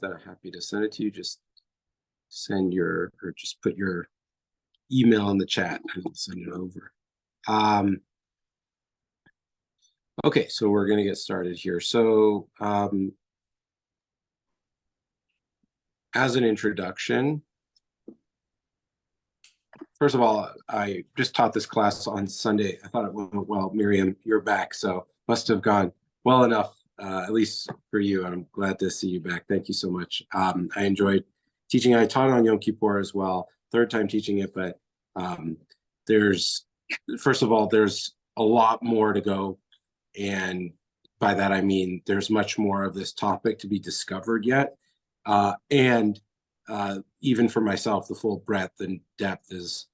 then I'm happy to send it to you. Just just put your email in the chat and I'll send it over. Okay, so we're going to get started here. So as an introduction, first of all, I just taught this class on Sunday. I thought it went well. Miriam, you're back, so must have gone well enough, at least for you. I'm glad to see you back. Thank you so much. I enjoyed teaching. I taught on Yom Kippur as well, third time teaching it, but first of all, there's a lot more to go. And by that, I mean, there's much more of this topic to be discovered yet. And even for myself, the full breadth and depth is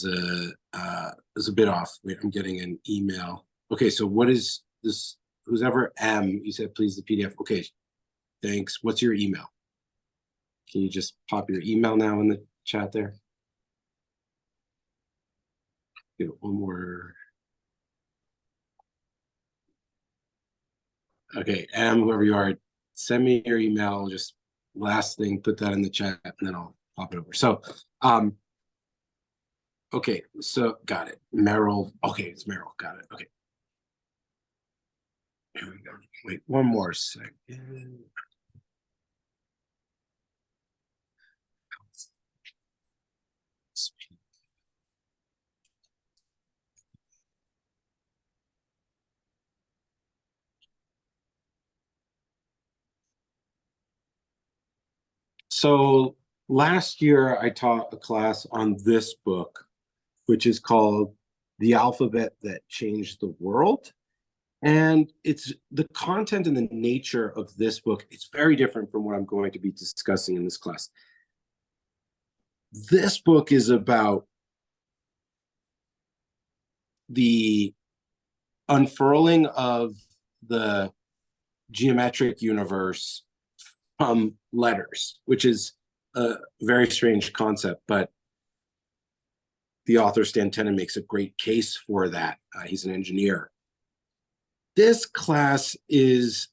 a bit off. Wait, I'm getting an email. Okay, so what is this? Who's ever M? You said please the PDF. Okay, thanks. What's your email? Can you just pop your email now in the chat there? Okay, one more. Okay, M, whoever you are, send me your email. Just last thing, put that in the chat, and then I'll pop it over. So, okay, so got it. Merrill. Okay, it's Merrill. Got it. Okay. Here we go. Wait, one more second. So last year I taught a class on this book, which is called The Alphabet That Changed the World. And it's the content and the nature of this book. It's very different from what I'm going to be discussing in this class. This book is about the unfurling of the geometric universe from letters, which is a very strange concept, but the author Stan Tenen makes a great case for that. He's an engineer. This class is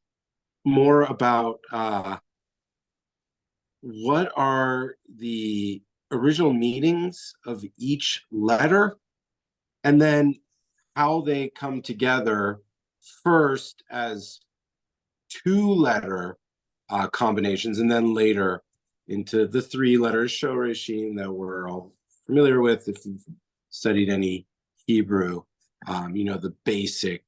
more about what are the original meanings of each letter, and then how they come together first as two-letter combinations, and then later into the three letters Shoreshim that we're all familiar with. If you've studied any Hebrew, you know the basic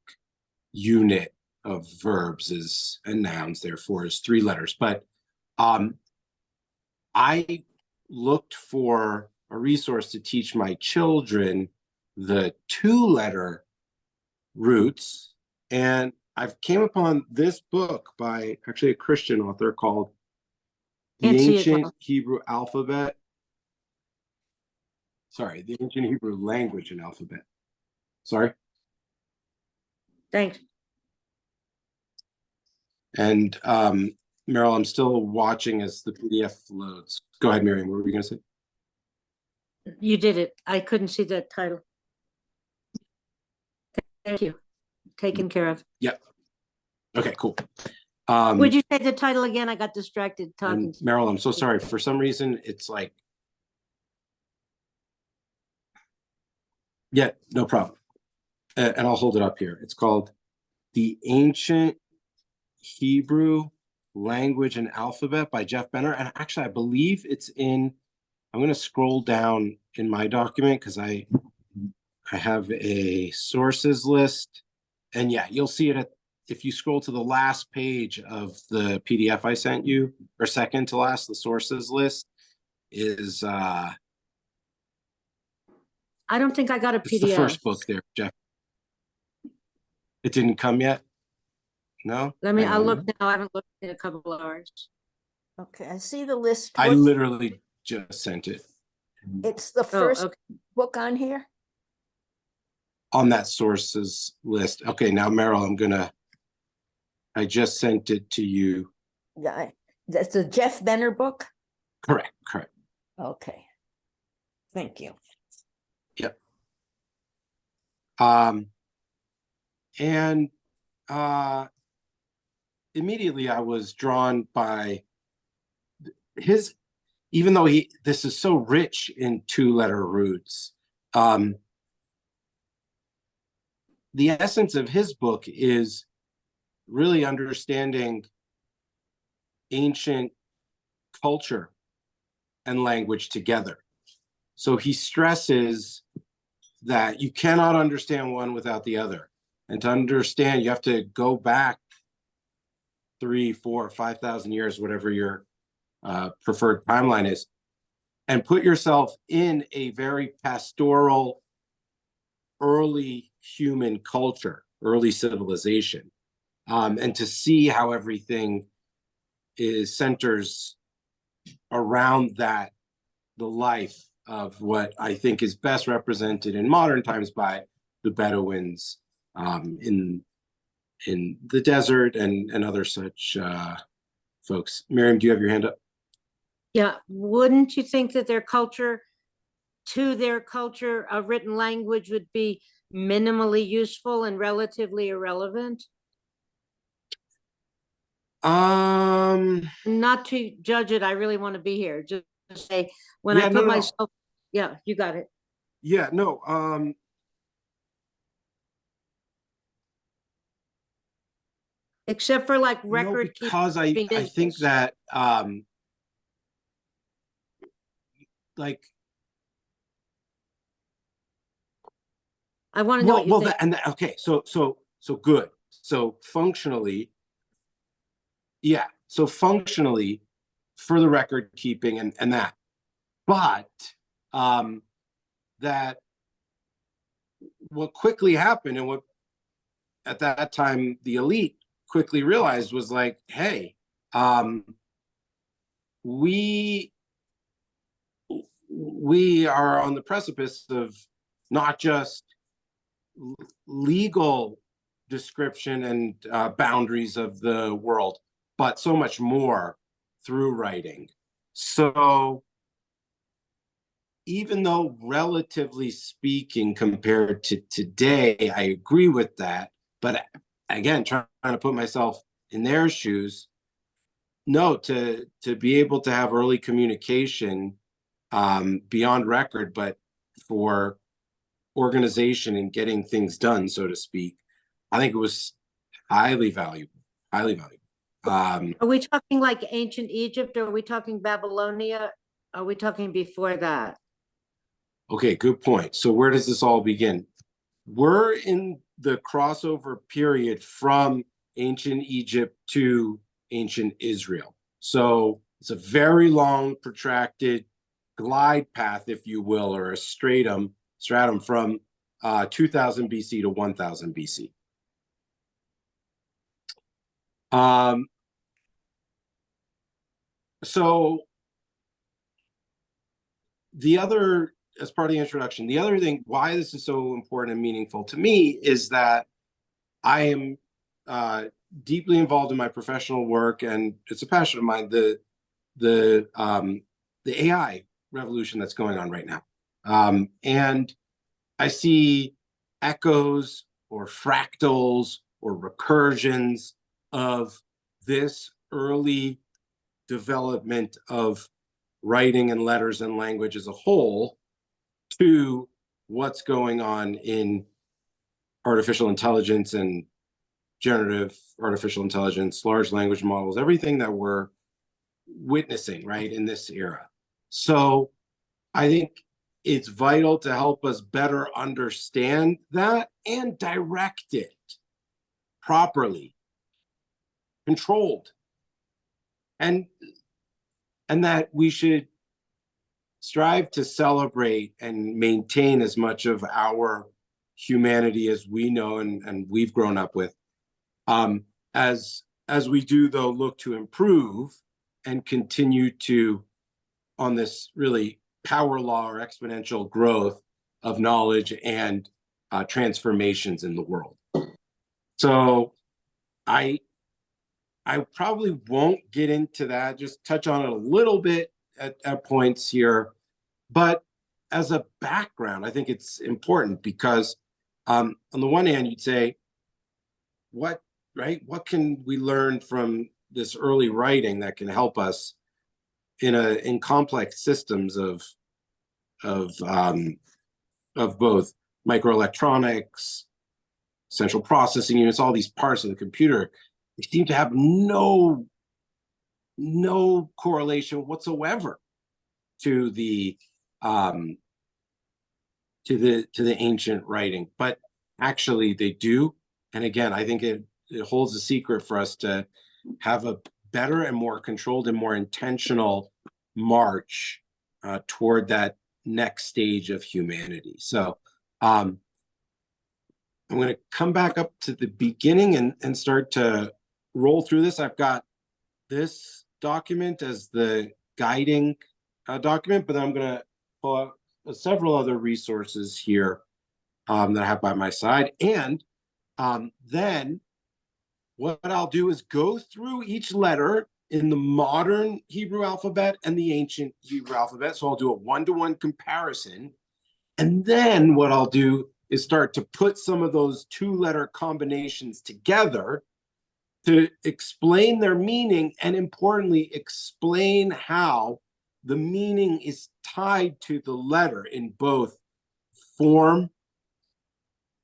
unit of verbs is and nouns, therefore, is three letters. But I looked for a resource to teach my children the two-letter roots, and I've came upon this book by actually a Christian author called The Ancient Hebrew Alphabet. Sorry, The Ancient Hebrew Language and Alphabet. Sorry. Thanks. And Meryl, I'm still watching as the PDF loads. Go ahead, Miriam. What were you going to say? You did it. I couldn't see that title. Thank you. Taken care of. Yep. Okay, cool. Would you say the title again? I got distracted talking. Meryl, I'm so sorry. For some reason, it's like, yeah, no problem. And I'll hold it up here. It's called The Ancient Hebrew Language and Alphabet by Jeff Benner. And actually, I believe it's in, I'm going to scroll down in my document because I have a sources list. And yeah, you'll see it if you scroll to the last page of the PDF I sent you, or second to last, the sources list is I don't think I got a PDF. It's the first book there, Jeff. It didn't come yet? No? I'll look now. I haven't looked in a couple of hours. Okay, I see the list. I literally just sent it. It's the first book on here? On that sources list. Okay, now Meryl, I just sent it to you. Yeah, that's a Jeff Benner book? Correct. Okay. Thank you. Yep. And immediately I was drawn by even though this is so rich in two-letter roots, the essence of his book is really understanding ancient culture and language together. So he stresses that you cannot understand one without the other. And to understand, you have to go back 3, 4, 5,000 years, whatever your preferred timeline is, and put yourself in a very pastoral, early human culture, early civilization, and to see how everything centers around that, the life of what I think is best represented in modern times by the Bedouins in the desert and other such folks. Miriam, do you have your hand up? Yeah, wouldn't you think that their culture, a written language would be minimally useful and relatively irrelevant? Not to judge it, I really want to be here. Just say when I put myself, yeah, you got it. Yeah, no. Except for like record no, because I think that like I want to know what you think. Okay, so good. So functionally, yeah. So functionally, for the record keeping and that, but that what quickly happened and what at that time the elite quickly realized was like, hey, we are on the precipice of not just legal description and boundaries of the world, but so much more through writing. So even though relatively speaking compared to today, I agree with that, but again, trying to put myself in their shoes, no, to be able to have early communication beyond record, but for organization and getting things done, so to speak, I think it was highly valuable, highly valuable. Are we talking like ancient Egypt, or are we talking Babylonia? Are we talking before that? Okay, good point. So where does this all begin? We're in the crossover period from ancient Egypt to ancient Israel. So it's a very long, protracted glide path, if you will, or a stratum from 2000 BC to 1000 BC. So the other, as part of the introduction, the other thing, why this is so important and meaningful to me is that I am deeply involved in my professional work, and it's a passion of mine, the AI revolution that's going on right now. And I see echoes or fractals or recursions of this early development of writing and letters and language as a whole to what's going on in artificial intelligence and generative artificial intelligence, large language models, everything that we're witnessing, right, in this era. So I think it's vital to help us better understand that and direct it properly, controlled, and that we should strive to celebrate and maintain as much of our humanity as we know and we've grown up with, as we do, though, look to improve and continue to on this really power law or exponential growth of knowledge and transformations in the world. So I probably won't get into that, just touch on it a little bit at points here. But as a background, I think it's important because on the one hand, you'd say, what can we learn from this early writing that can help us in complex systems of both microelectronics, central processing units, all these parts of the computer, they seem to have no correlation whatsoever to the ancient writing, but actually they do. And again, I think it holds a secret for us to have a better and more controlled and more intentional march toward that next stage of humanity. So I'm going to come back up to the beginning and start to roll through this. I've got this document as the guiding document, but then I'm going to pull out several other resources here that I have by my side. And then what I'll do is go through each letter in the modern Hebrew alphabet and the ancient Hebrew alphabet. So I'll do a one-to-one comparison. And then what I'll do is start to put some of those two-letter combinations together to explain their meaning, and importantly, explain how the meaning is tied to the letter in both form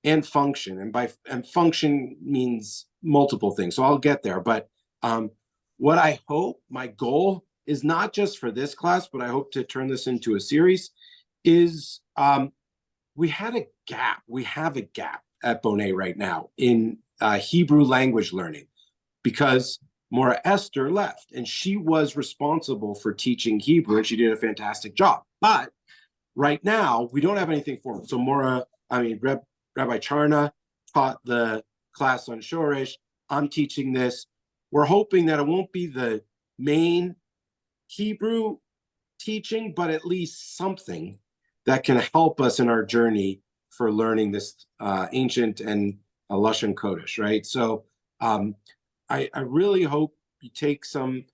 and function. And function means multiple things. So I'll get there. But what I hope, my goal is not just for this class, but I hope to turn this into a series, is we have a gap at Bonet right now in Hebrew language learning, because Mora Esther left, and she was responsible for teaching Hebrew, and she did a fantastic job. But right now, we don't have anything formal. So Rabbi Charna taught the class on Shoresh. I'm teaching this. We're hoping that it won't be the main Hebrew teaching, but at least something that can help us in our journey for learning this ancient and Lashon Kodesh, right? So I really hope you take some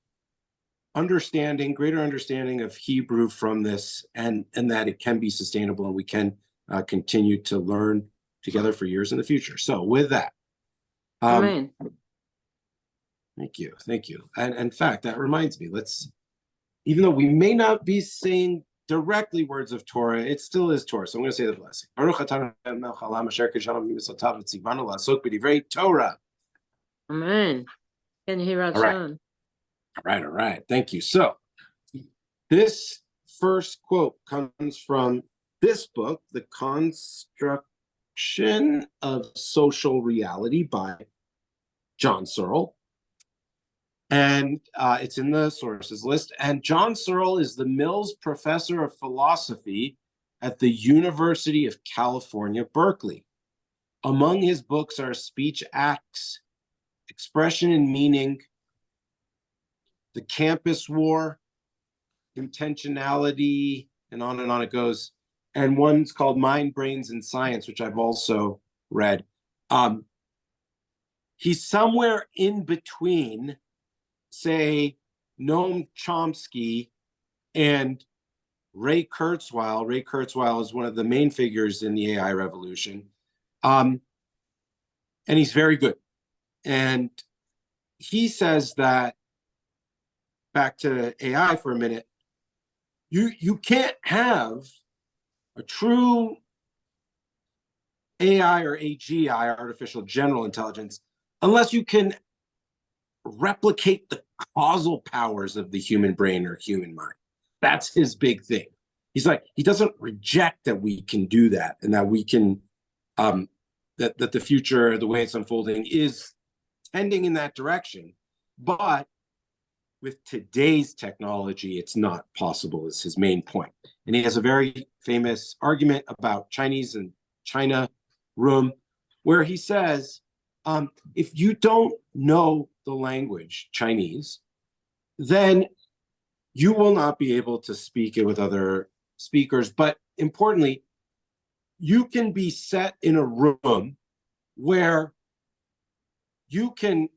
greater understanding of Hebrew from this, and that it can be sustainable and we can continue to learn together for years in the future. So with that, Amen. Thank you. And in fact, that reminds me, even though we may not be saying directly words of Torah, it still is Torah. So I'm going to say the blessing. Baruch atah Melech haolam asher kishalom mitzvotav v'tzivanu la'asok b'divrei Torah. Amen. Can you hear us? All right. Thank you. So this first quote comes from this book, The Construction of Social Reality by John Searle. And it's in the sources list. And John Searle is the Mills Professor of Philosophy at the University of California, Berkeley. Among his books are Speech Acts, Expression and Meaning, The Campus War, Intentionality, and on it goes. And one's called Mind, Brains, and Science, which I've also read. He's somewhere in between, say, Noam Chomsky and Ray Kurzweil. Ray Kurzweil is one of the main figures in the AI revolution. And he's very good. And he says that, back to AI for a minute, you can't have a true AI or AGI, artificial general intelligence, unless you can replicate the causal powers of the human brain or human mind. That's his big thing. He's like, he doesn't reject that we can do that, and that we can, that the future, the way it's unfolding, is tending in that direction. But with today's technology, it's not possible, is his main point. And he has a very famous argument about Chinese and China room, where he says, if you don't know the language Chinese, then you will not be able to speak it with other speakers. But importantly, you can be set in a room where you can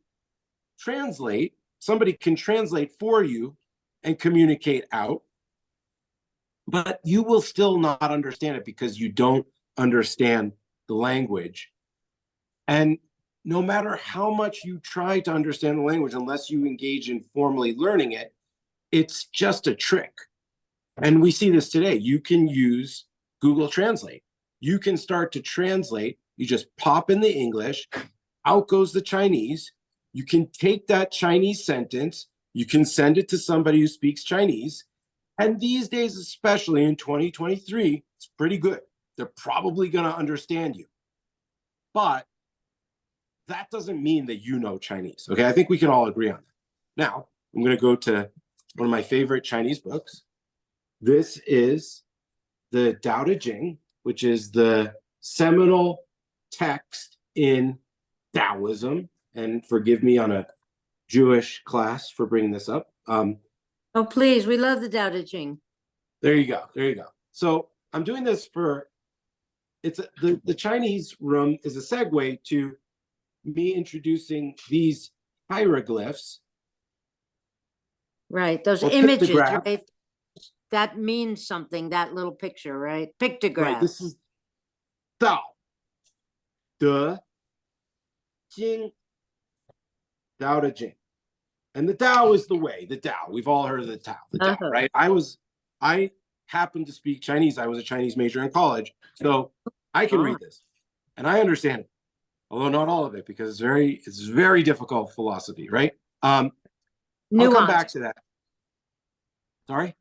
translate, somebody can translate for you and communicate out, but you will still not understand it because you don't understand the language. And no matter how much you try to understand the language, unless you engage in formally learning it, It's just a trick. And we see this today. You can use Google Translate. You can start to translate. You just pop in the English, out goes the Chinese. You can take that Chinese sentence, you can send it to somebody who speaks Chinese. And these days, especially in 2023, it's pretty good. They're probably going to understand you. But that doesn't mean that you know Chinese. Okay, I think we can all agree on that. Now, I'm going to go to one of my favorite Chinese books. This is the Tao Te Ching, which is the seminal text in Taoism. And forgive me on a Jewish class for bringing this up. Oh, please, we love the Tao Te Ching. There you go. There you go. So I'm doing this for, the Chinese room is a segue to me introducing these hieroglyphs. Right, those or images, pictographs. right? That means something, that little picture, right? Pictograph. Right, this is Tao Te Ching. Tao Te Ching. And the Tao is the way, the Tao. We've all heard of the Tao, right? I happen to speak Chinese. I was a Chinese major in college, so I can read this and I understand it, although not all of it, because it's very difficult philosophy, right? I'll come back to that. Sorry?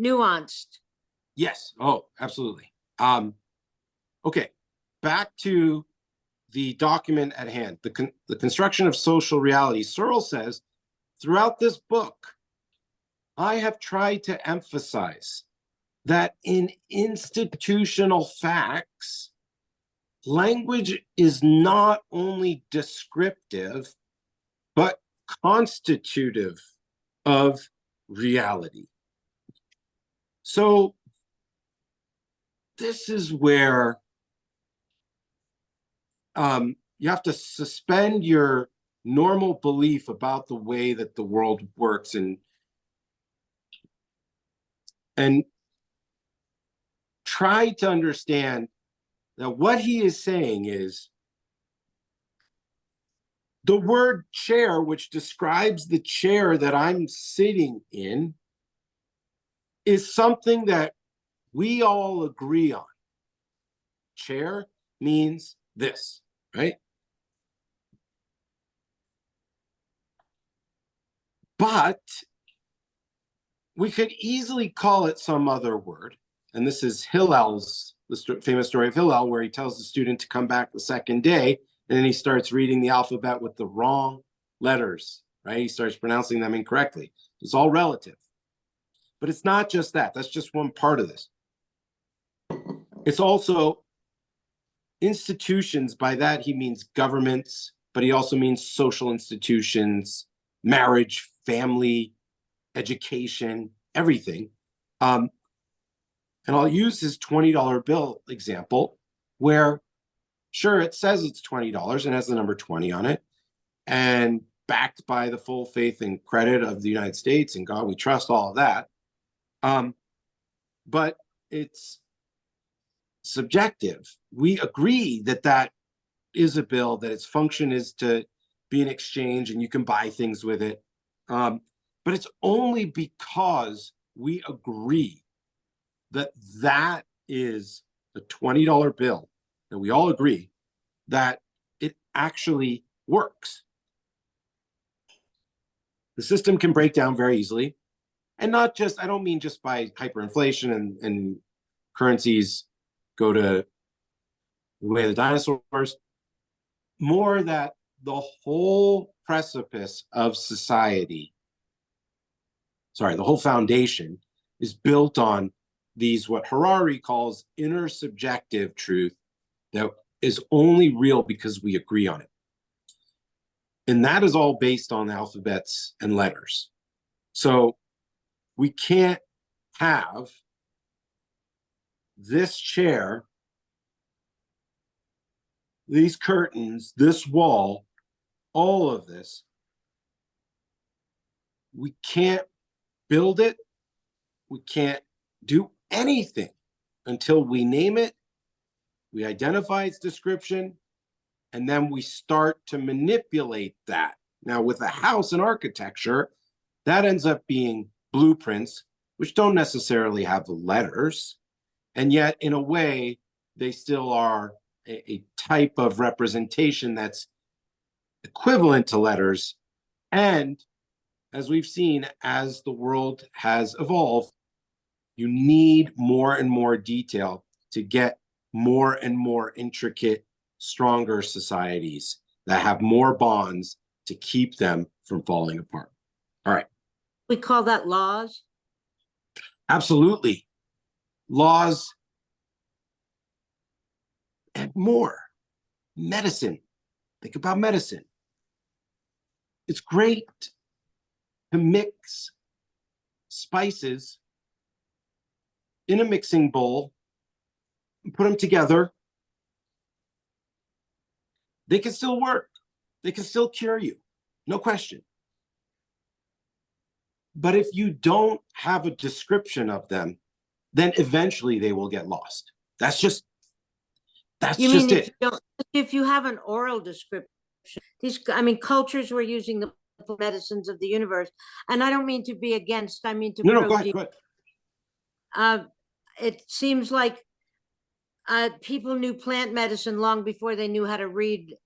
Nuanced. Yes. Oh, absolutely. Okay, back to the document at hand, the construction of social reality. Searle says, throughout this book, I have tried to emphasize that in institutional facts, language is not only descriptive, but constitutive of reality. So this is where you have to suspend your normal belief about the way that the world works and try to understand that what he is saying is the word chair, which describes the chair that I'm sitting in, is something that we all agree on. Chair means this, right? But we could easily call it some other word. And this is Hillel's, the famous story of Hillel, where he tells the student to come back the second day, and then he starts reading the alphabet with the wrong letters, right? He starts pronouncing them incorrectly. It's all relative. But it's not just that. That's just one part of this. It's also institutions. By that, he means governments, but he also means social institutions, marriage, family, education, everything. And I'll use his $20 bill example, where sure, it says it's $20 and has the number 20 on it, and backed by the full faith and credit of the United States and God we trust, all of that. But it's subjective. We agree that that is a bill, that its function is to be an exchange and you can buy things with it. But it's only because we agree that that is a $20 bill, that we all agree that it actually works. The system can break down very easily. And not just, I don't mean just by hyperinflation and currencies go to the way of the dinosaurs, more that the whole precipice of society, the whole foundation is built on these, what Harari calls inner subjective truth, that is only real because we agree on it. And that is all based on alphabets and letters. So we can't have this chair, these curtains, this wall, all of this. We can't build it. We can't do anything until we name it, we identify its description, and then we start to manipulate that. Now, with a house and architecture, that ends up being blueprints, which don't necessarily have the letters, and yet in a way, they still are a type of representation that's equivalent to letters. And as we've seen, as the world has evolved, you need more and more detail to get more and more intricate, stronger societies that have more bonds to keep them from falling apart. All right. We call that laws? Absolutely. Laws and more. Medicine. Think about medicine. It's great to mix spices in a mixing bowl and put them together. They can still work. They can still cure you. No question. But if you don't have a description of them, then eventually they will get lost. That's just it. If you have an oral description, cultures were using the medicines of the universe, and I don't mean to be against, I mean to No, go ahead. It seems like people knew plant medicine long before they knew how to read.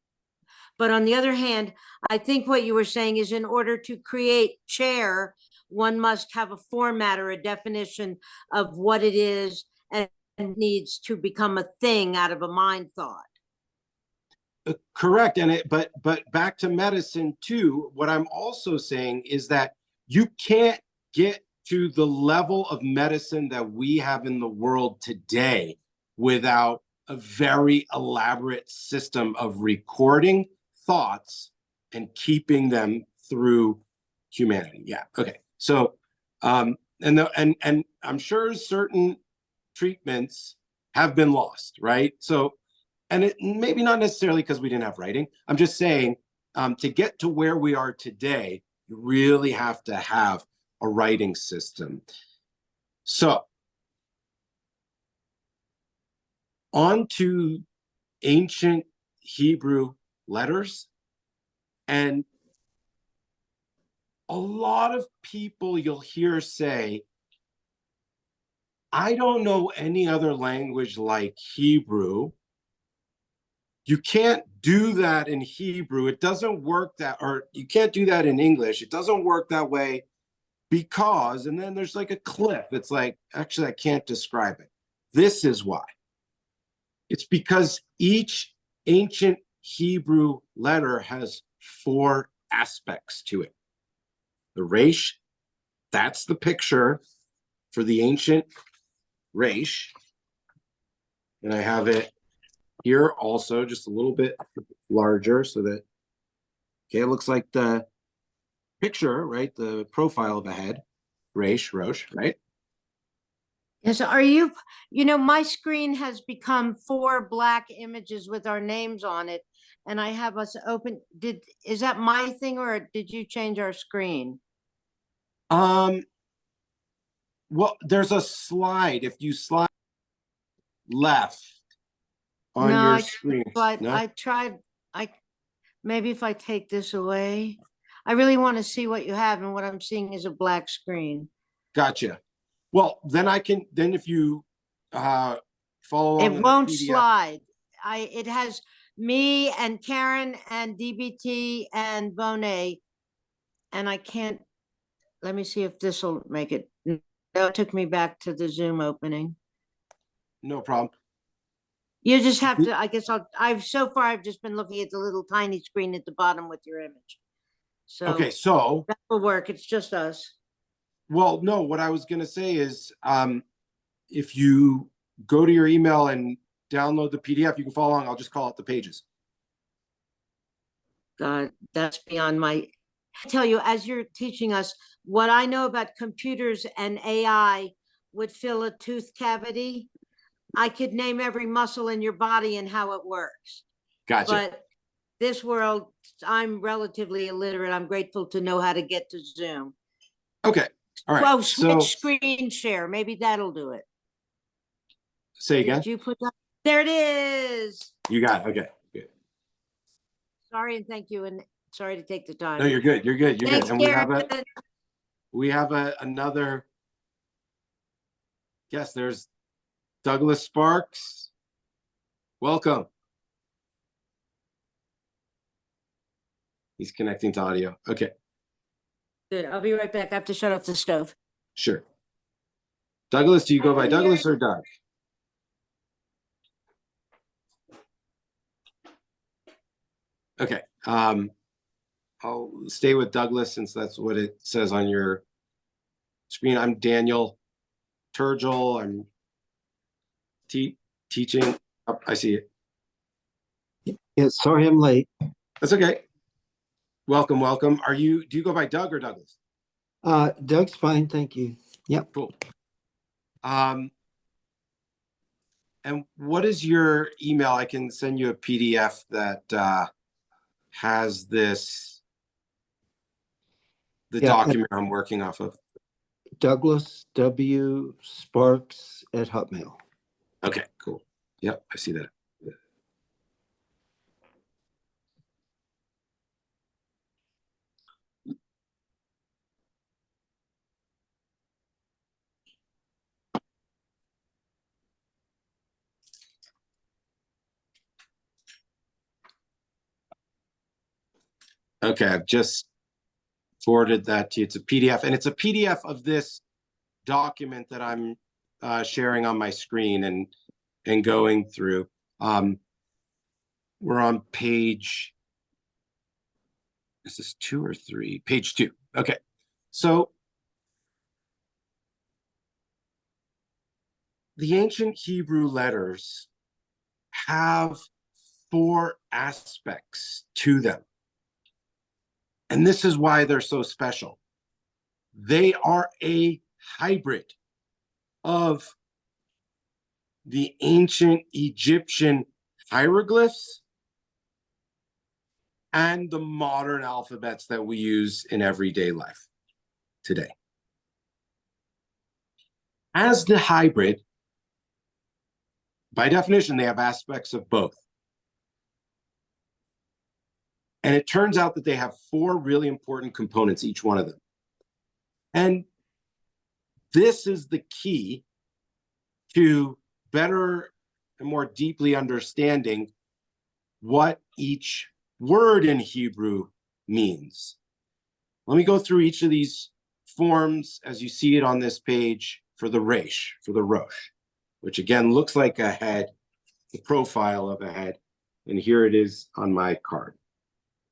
But on the other hand, I think what you were saying is in order to create chair, one must have a format or a definition of what it is and needs to become a thing out of a mind thought. Correct. But back to medicine too, what I'm also saying is that you can't get to the level of medicine that we have in the world today without a very elaborate system of recording thoughts and keeping them through humanity. Yeah. Okay. So, and I'm sure certain treatments have been lost, right? So, and it maybe not necessarily because we didn't have writing. I'm just saying, to get to where we are today, you really have to have a writing system. So, on to ancient Hebrew letters. And a lot of people you'll hear say, I don't know any other language like Hebrew. You can't do that in Hebrew. It doesn't work or you can't do that in English. It doesn't work that way because, and then there's like a cliff. It's like, actually, I can't describe it. This is why. It's because each ancient Hebrew letter has 4 aspects to it. The resh, that's the picture for the ancient resh. And I have it here also, just a little bit larger so that, okay, it looks like the picture, right? The profile of a head, rosh, right? Yes, my screen has become 4 black images with our names on it, and I have us open. Is that my thing, or did you change our screen? Well, there's a slide. If you slide left on your screen. No? I tried. Maybe if I take this away, I really want to see what you have, and what I'm seeing is a black screen. Gotcha. Well, then if you follow along, it won't slide. It has me and Karen and DBT and Bonet, and I can't. Let me see if this will make it. No, it took me back to the Zoom opening. No problem. You just have to, I guess I've just been looking at the little tiny screen at the bottom with your image. So okay, so that will work. It's just us. Well, no, what I was going to say is, if you go to your email and download the PDF, you can follow along. I'll just call it the pages. God, that's beyond I tell you, as you're teaching us, what I know about computers and AI would fill a tooth cavity. I could name every muscle in your body and how it works. Gotcha. But this world, I'm relatively illiterate. I'm grateful to know how to get to Zoom. Okay. All right. Well, switch screen share. Maybe that'll do it. Say again. Did you put that? There it is. You got it. Okay. Good. Sorry and thank you, and sorry to take the time. No, you're good. You're good. You're Thanks, good. And Karen. we have another guest. There's Douglas Sparks. Welcome. He's connecting to audio. Okay, Good. I'll be right back. I have to shut off the stove. sure. Douglas, do you go I by can hear Douglas you. or Doug? Okay. I'll stay with Douglas since that's what it says on your screen. I'm Daniel Turgel. I'm teaching. Oh, I see it. Yeah, sorry I'm late. That's okay. Welcome, welcome. Do you go by Doug or Douglas? Doug's fine, thank you. Yep. Cool. And what is your email? I can send you a PDF that has the Yeah, document I'm working off of. Douglas W. Sparks at Hotmail. Okay, cool. Yep, I see that. Okay, I've just forwarded that to you. It's a PDF, and it's a PDF of this document that I'm sharing on my screen and going through. We're on page, is this 2 or 3? Page 2. Okay, so the ancient Hebrew letters have 4 aspects to them. And this is why they're so special. They are a hybrid of the ancient Egyptian hieroglyphs and the modern alphabets that we use in everyday life today. As the hybrid, by definition, they have aspects of both. And it turns out that they have 4 really important components, each one of them. And this is the key to better and more deeply understanding what each word in Hebrew means. Let me go through each of these forms as you see it on this page for the Resh, for the Rosh, which again looks like a head, the profile of a head. And here it is on my card.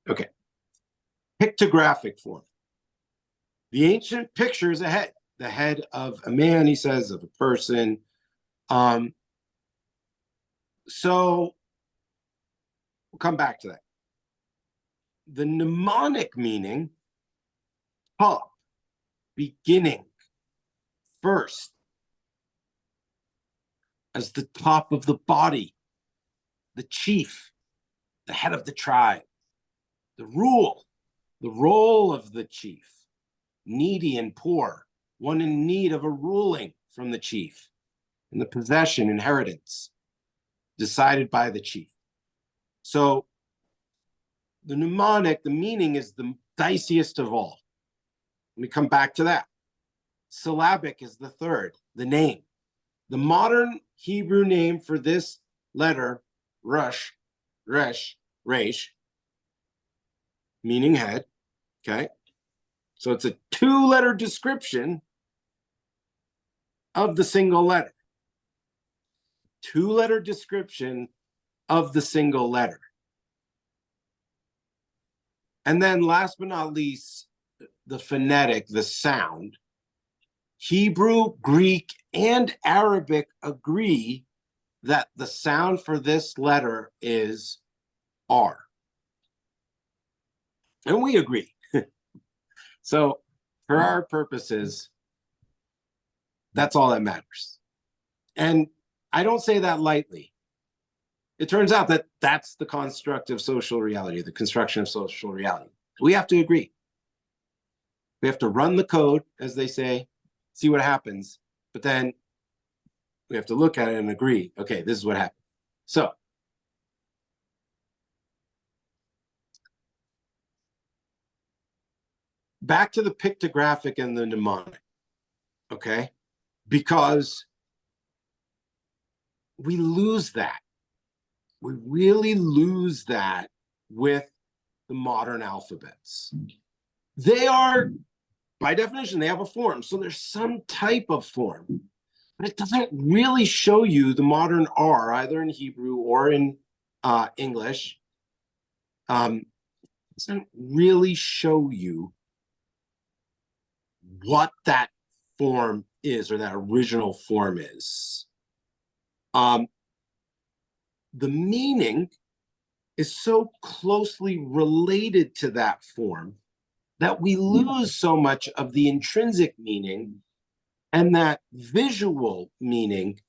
Okay. Pictographic form. The ancient picture is a head, the head of a man, he says, of a person. So we'll come back to that. The mnemonic meaning, top, beginning, first, as the top of the body, the chief, the head of the tribe, the role of the chief, needy and poor, one in need of a ruling from the chief, and the possession, inheritance, decided by the chief. So the mnemonic, the meaning is the diciest of all. Let me come back to that. Syllabic is the third, the name. The modern Hebrew name for this letter, Rosh, Resh, Resh, meaning head, okay? So it's a 2-letter description of the single letter. 2-letter description of the single letter. And then last but not least, the phonetic, the sound. Hebrew, Greek, and Arabic agree that the sound for this letter is R. And we agree. So for our purposes, that's all that matters. And I don't say that lightly. It turns out that that's the construct of social reality, the construction of social reality. We have to agree. We have to run the code, as they say, see what happens, but then we have to look at it and agree, okay, this is what happened. So back to the pictographic and the mnemonic, okay? Because we lose that. We really lose that with the modern alphabets. They are, by definition, they have a form. So there's some type of form, but it doesn't really show you the modern R, either in Hebrew or in English. It doesn't really show you what that form is, or that original form is. The meaning is so closely related to that form that we lose so much of the intrinsic meaning and that visual meaning,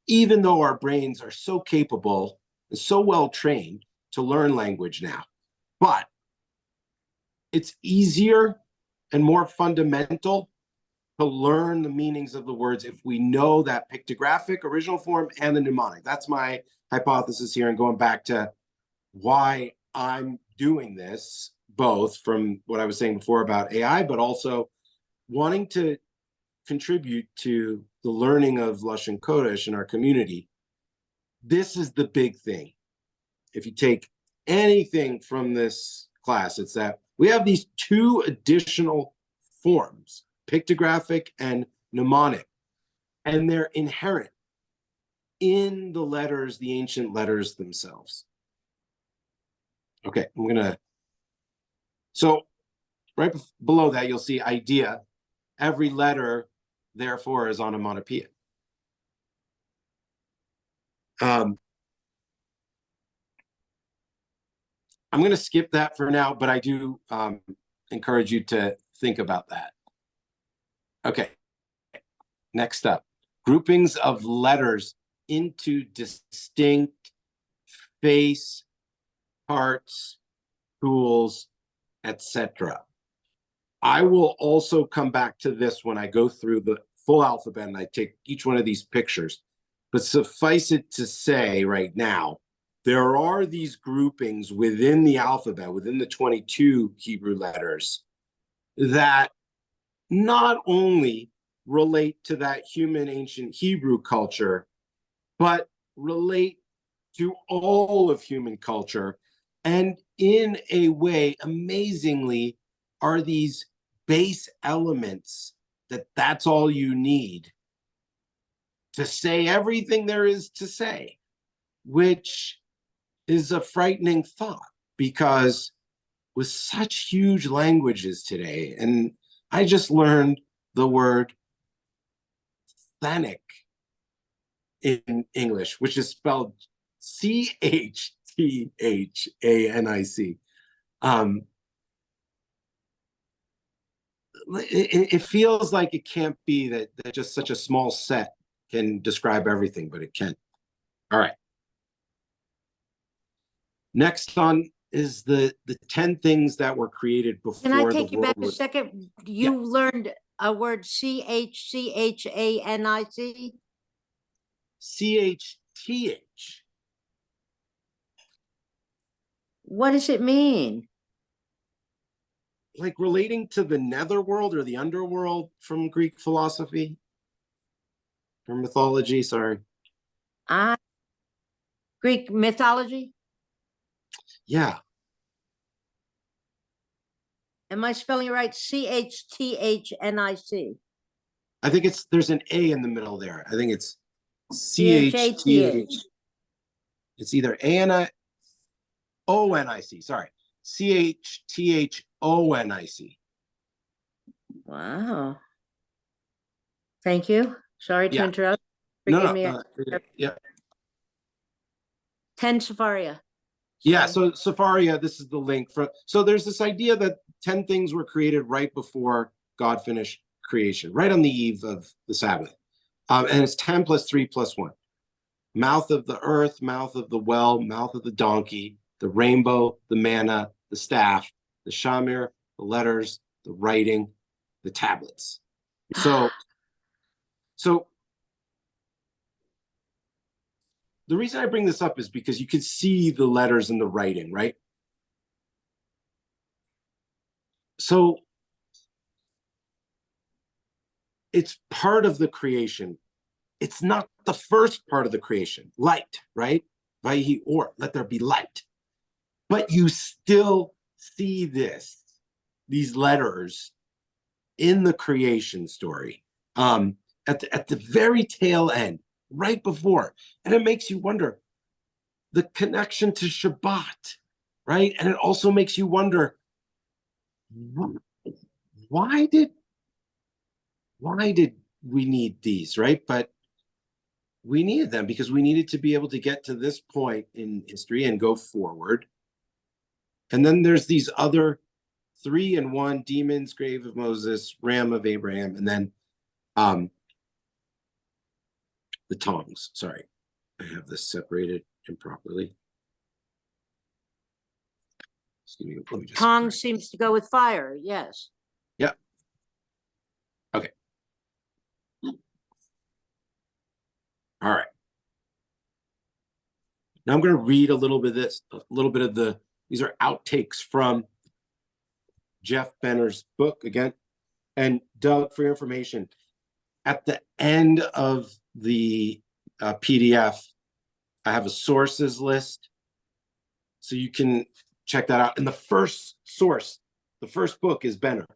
even though our brains are so capable and so well trained to learn language now. But it's easier and more fundamental to learn the meanings of the words if we know that pictographic original form and the mnemonic. That's my hypothesis here, and going back to why I'm doing this, both from what I was saying before about AI, but also wanting to contribute to the learning of Lashon Kodesh in our community. This is the big thing. If you take anything from this class, it's that we have these two additional forms, pictographic and mnemonic, and they're inherent in the letters, the ancient letters themselves. Okay, so right below that, you'll see idea. Every letter, therefore, is onomatopoeia. I'm going to skip that for now, but I do encourage you to think about that. Okay, next up, groupings of letters into distinct face, parts, tools, etc. I will also come back to this when I go through the full alphabet and I take each one of these pictures. But suffice it to say right now, there are these groupings within the alphabet, within the 22 Hebrew letters, that not only relate to that human ancient Hebrew culture, but relate to all of human culture. And in a way, amazingly, are these base elements that's all you need to say everything there is to say, which is a frightening thought, because with such huge languages today, and I just learned the word Semitic in English, which is spelled Chthanic. It feels like it can't be that just such a small set can describe everything, but it can. All right. Next on is the 10 things that were created before Can I the take you world back a was. second? You learned a word Chhanic? CHTH. What does it mean? Like relating to the netherworld or the underworld from Greek philosophy, or mythology, sorry. Greek mythology? Yeah. Am I spelling it right? Chthanic. I think there's an A in the middle there. I think it's CHATH. CHTH. It's either ANIONIC, sorry. CHTHONIC. Wow. Thank you. Sorry to Yeah. interrupt. No, Forgive me. yeah. 10 Safaria. Yeah, Sorry. so Safaria, this is the link for. So there's this idea that 10 things were created right before God finished creation, right on the eve of the Sabbath. And it's 10 plus 3 plus 1. Mouth of the earth, mouth of the well, mouth of the donkey, the rainbow, the manna, the staff, the shamir, the letters, the writing, the tablets. So the reason I bring this up is because you can see the letters in the writing, right? So it's part of the creation. It's not the first part of the creation, light, right? Vayhi or, let there be light. But you still see these letters in the creation story, at the very tail end, right before. And it makes you wonder the connection to Shabbat, right? And it also makes you wonder, why did we need these, right? But we needed them because we needed to be able to get to this point in history and go forward. And then there's these other 3 in 1: demons, grave of Moses, ram of Abraham, and then the tongs. Sorry, I have this separated improperly. Excuse me, let me just. Tongue seems to go with fire, yes. Yeah. Okay. All right. Now I'm going to read a little bit of these are outtakes from Jeff Benner's book again. And Doug, for your information, at the end of the PDF, I have a sources list, so you can check that out. And the first source, the first book is Benner.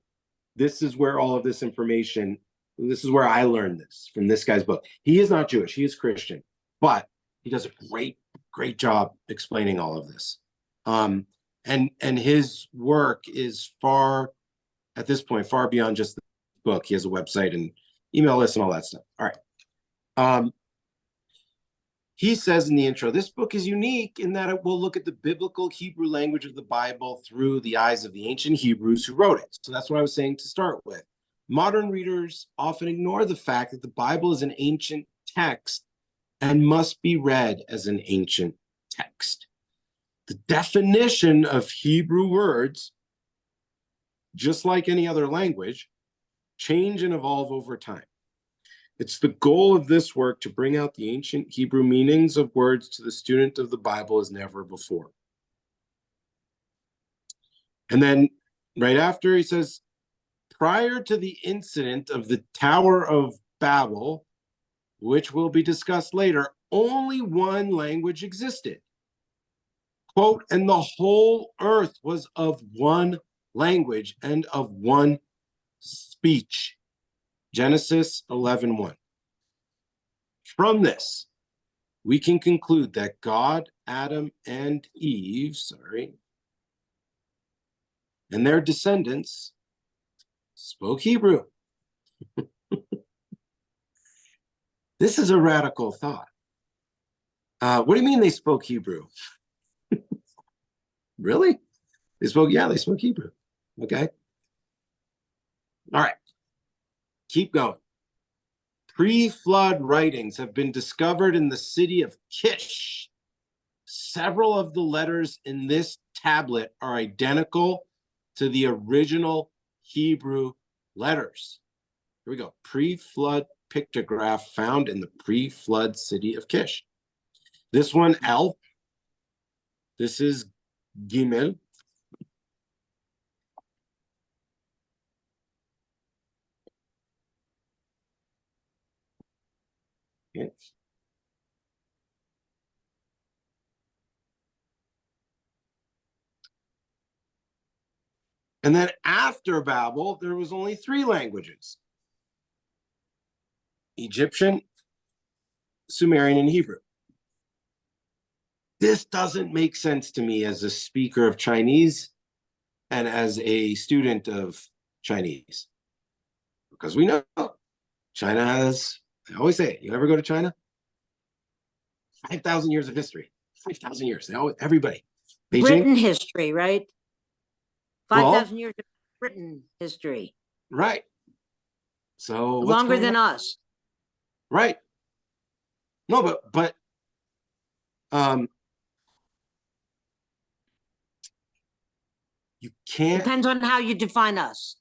This is where all of this information, this is where I learned this, from this guy's book. He is not Jewish, he is Christian, but he does a great job explaining all of this. And his work is far, at this point, far beyond just the book. He has a website and email list and all that stuff. All right. He says in the intro, this book is unique in that it will look at the biblical Hebrew language of the Bible through the eyes of the ancient Hebrews who wrote it. So that's what I was saying to start with. Modern readers often ignore the fact that the Bible is an ancient text and must be read as an ancient text. The definition of Hebrew words, just like any other language, change and evolve over time. It's the goal of this work to bring out the ancient Hebrew meanings of words to the student of the Bible as never before. And then right after he says, prior to the incident of the Tower of Babel, which will be discussed later, only one language existed. Quote, and the whole earth was of one language and of one speech. Genesis 11:1. From this, we can conclude that God, Adam, and Eve, and their descendants spoke Hebrew. This is a radical thought. What do you mean they spoke Hebrew? Really? They spoke Hebrew. Okay. All right. Keep going. Pre-flood writings have been discovered in the city of Kish. Several of the letters in this tablet are identical to the original Hebrew letters. Here we go. Pre-flood pictograph found in the pre-flood city of Kish. This one, L. This is Gimel. Okay. And then after Babel, there was only 3 languages: Egyptian, Sumerian, and Hebrew. This doesn't make sense to me as a speaker of Chinese and as a student of Chinese, because we know China has, I always say it, you ever go to China? 5,000 years of history. 5,000 years. Everybody. Beijing. Britain history, right? Well, 5,000 years of Britain history. Right. So Longer than us. Right. No, but you can't. Depends on how you define us.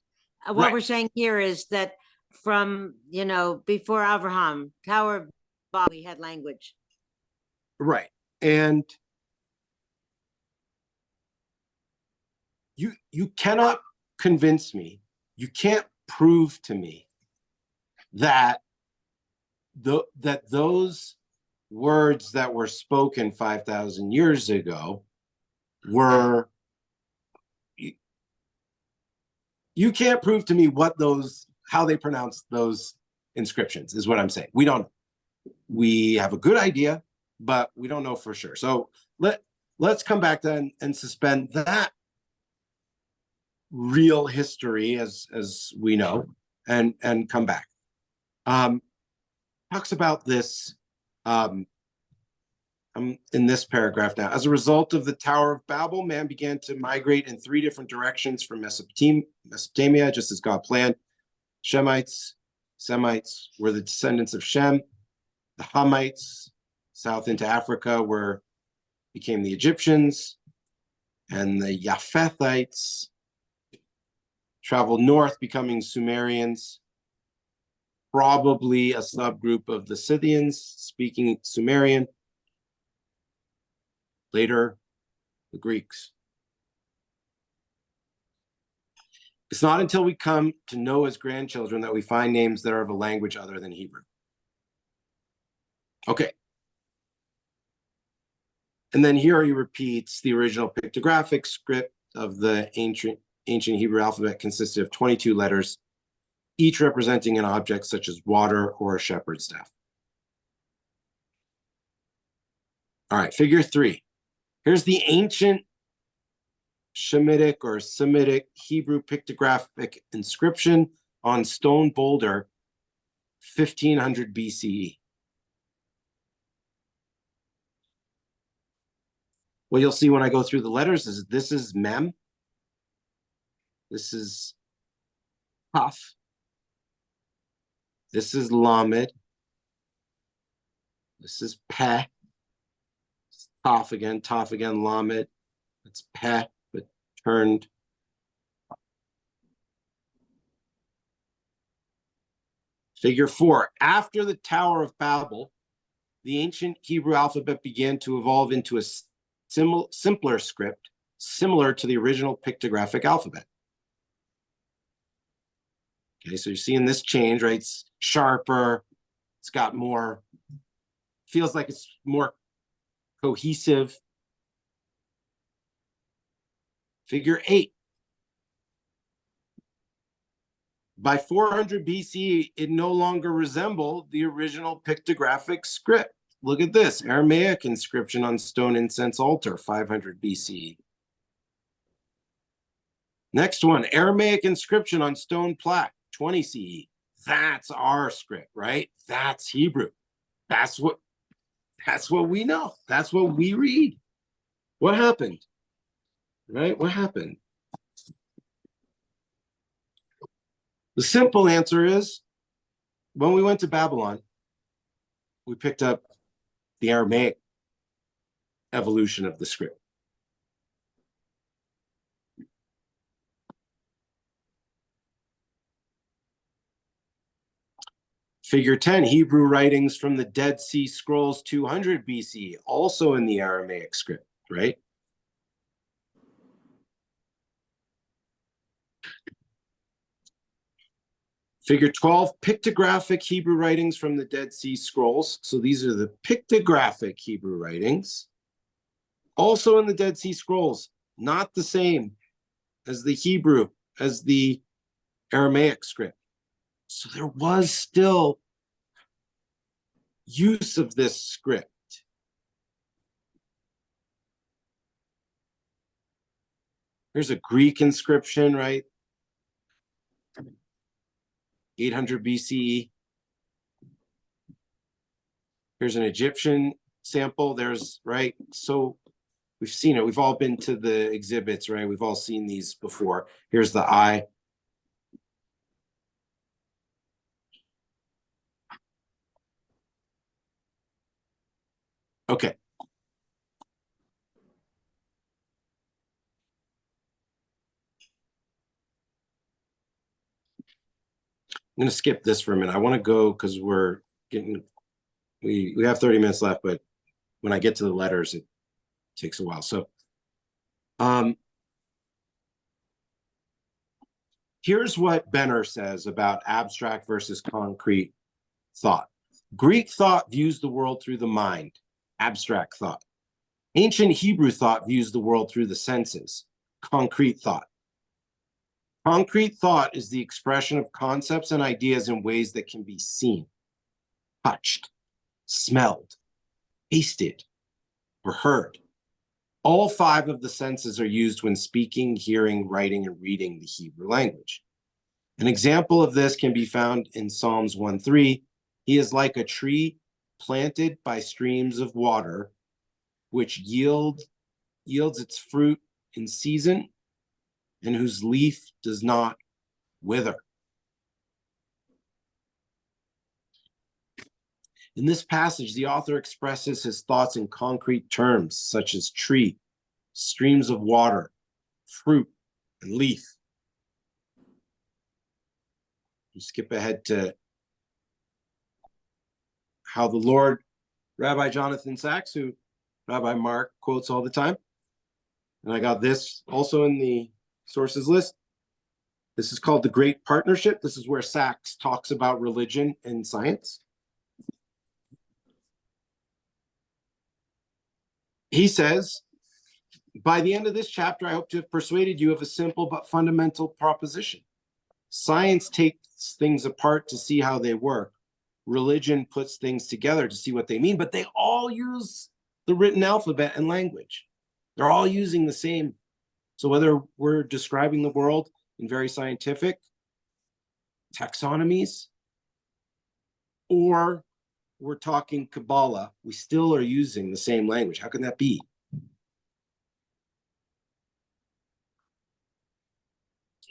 What Right. we're saying here is that from, before Abraham, Tower of Babel, we had language. Right. And you cannot convince me, you can't prove to me that those words that were spoken 5,000 years ago were, you can't prove to me how they pronounced those inscriptions, is what I'm saying. We don't. We have a good idea, but we don't know for sure. So let's come back then and suspend that real history as we know, and come back. Talks about this in this paragraph now. As a result of the Tower of Babel, man began to migrate in 3 different directions from Mesopotamia, just as God planned. Semites were the descendants of Shem. The Hamites, south into Africa, became the Egyptians. And the Japhethites traveled north, becoming Sumerians, probably a subgroup of the Scythians speaking Sumerian. Later, the Greeks. It's not until we come to Noah's grandchildren that we find names that are of a language other than Hebrew. Okay. And then here he repeats the original pictographic script of the ancient Hebrew alphabet consisted of 22 letters, each representing an object such as water or a shepherd's staff. All right, figure 3. Here's the ancient Semitic Hebrew pictographic inscription on stone boulder, 1500 BCE. What you'll see when I go through the letters is this is Mem. This is Taf. This is Lamed. This is Peh. Taf again, Lamed. It's Peh, but turned. Figure 4. After the Tower of Babel, the ancient Hebrew alphabet began to evolve into a simpler script, similar to the original pictographic alphabet. Okay, so you're seeing this change, right? It's sharper. It's got more, feels like it's more cohesive. Figure 8. By 400 BC, it no longer resembled the original pictographic script. Look at this, Aramaic inscription on stone incense altar, 500 BCE. Next one, Aramaic inscription on stone plaque, 20 CE. That's our script, right? That's Hebrew. That's what we know. That's what we read. What happened? Right? What happened? The simple answer is, when we went to Babylon, we picked up the Aramaic evolution of the script. Figure 10, Hebrew writings from the Dead Sea Scrolls 200 BC, also in the Aramaic script, right? Figure 12, pictographic Hebrew writings from the Dead Sea Scrolls. So these are the pictographic Hebrew writings, also in the Dead Sea Scrolls, not the same as the Hebrew, as the Aramaic script. So there was still use of this script. Here's a Greek inscription, right? 800 BCE. Here's an Egyptian sample. There's, right? So we've seen it. We've all been to the exhibits, right? We've all seen these before. Here's the eye. Okay. I'm going to skip this for a minute. I want to go because we're getting, we have 30 minutes left, but when I get to the letters, it takes a while. So, Here's what Benner says about abstract versus concrete thought. Greek thought views the world through the mind, abstract thought. Ancient Hebrew thought views the world through the senses, concrete thought. Concrete thought is the expression of concepts and ideas in ways that can be seen, touched, smelled, tasted, or heard. All five of the senses are used when speaking, hearing, writing, and reading the Hebrew language. An example of this can be found in Psalms 1:3. He is like a tree planted by streams of water, which yields its fruit in season, and whose leaf does not wither. In this passage, the author expresses his thoughts in concrete terms, such as tree, streams of water, fruit, and leaf. You skip ahead to how the Lord, Rabbi Jonathan Sachs, who Rabbi Mark quotes all the time, and I got this also in the sources list. This is called The Great Partnership. This is where Sachs talks about religion and science. He says, by the end of this chapter, I hope to have persuaded you of a simple but fundamental proposition. Science takes things apart to see how they work. Religion puts things together to see what they mean, but they all use the written alphabet and language. They're all using the same. So whether we're describing the world in very scientific taxonomies, or we're talking Kabbalah, we still are using the same language. How can that be?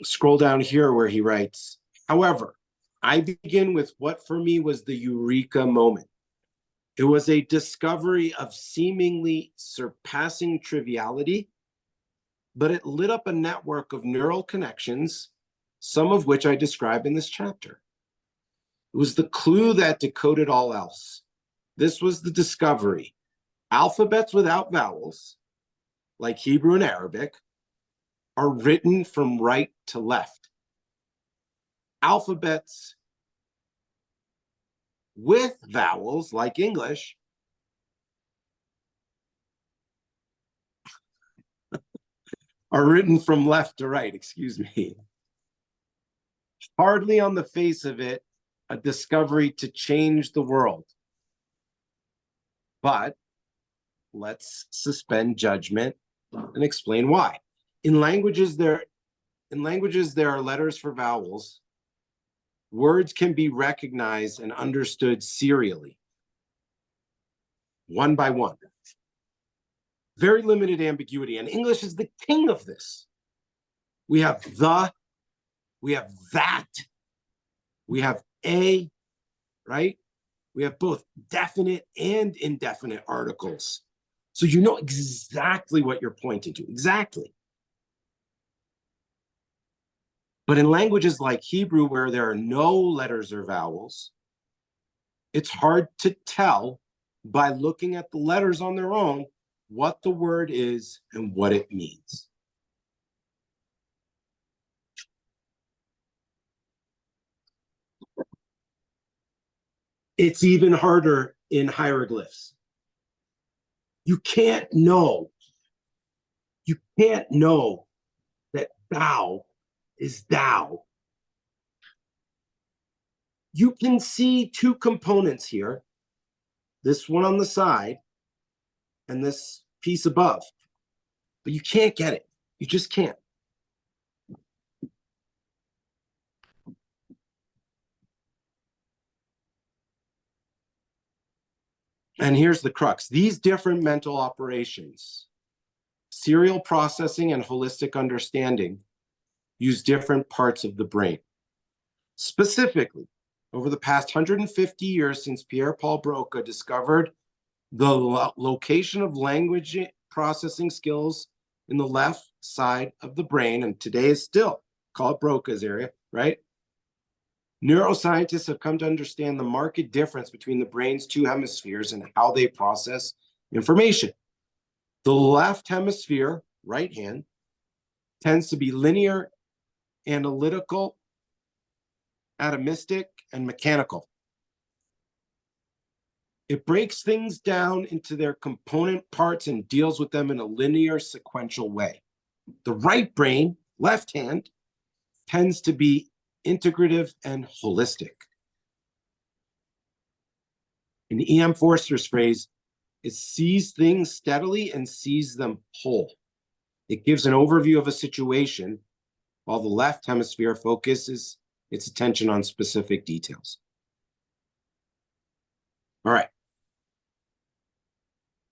Scroll down here where he writes, however, I begin with what for me was the eureka moment. It was a discovery of seemingly surpassing triviality, but it lit up a network of neural connections, some of which I describe in this chapter. It was the clue that decoded all else. This was the discovery. Alphabets without vowels, like Hebrew and Arabic, are written from right to left. Alphabets with vowels, like English, are written from left to right, excuse me. Hardly on the face of it, a discovery to change the world. But let's suspend judgment and explain why. In languages, there are letters for vowels. Words can be recognized and understood serially, one by one. Very limited ambiguity, and English is the king of this. We have the, we have that, we have a, right? We have both definite and indefinite articles. So you know exactly what you're pointing to, exactly. But in languages like Hebrew, where there are no letters or vowels, it's hard to tell by looking at the letters on their own what the word is and what it means. It's even harder in hieroglyphs. You can't know that thou is thou. You can see two components here, this one on the side and this piece above, but you can't get it. You just can't. And here's the crux. These different mental operations, serial processing and holistic understanding, use different parts of the brain. Specifically, over the past 150 years since Pierre-Paul Broca discovered the location of language processing skills in the left side of the brain, and today is still, call it Broca's area, right? Neuroscientists have come to understand the marked difference between the brain's two hemispheres and how they process information. The left hemisphere, right hand, tends to be linear analytical, atomistic, and mechanical. It breaks things down into their component parts and deals with them in a linear, sequential way. The right brain, left hand, tends to be integrative and holistic. In E.M. Forster's phrase, it sees things steadily and sees them whole. It gives an overview of a situation, while the left hemisphere focuses its attention on specific details. All right.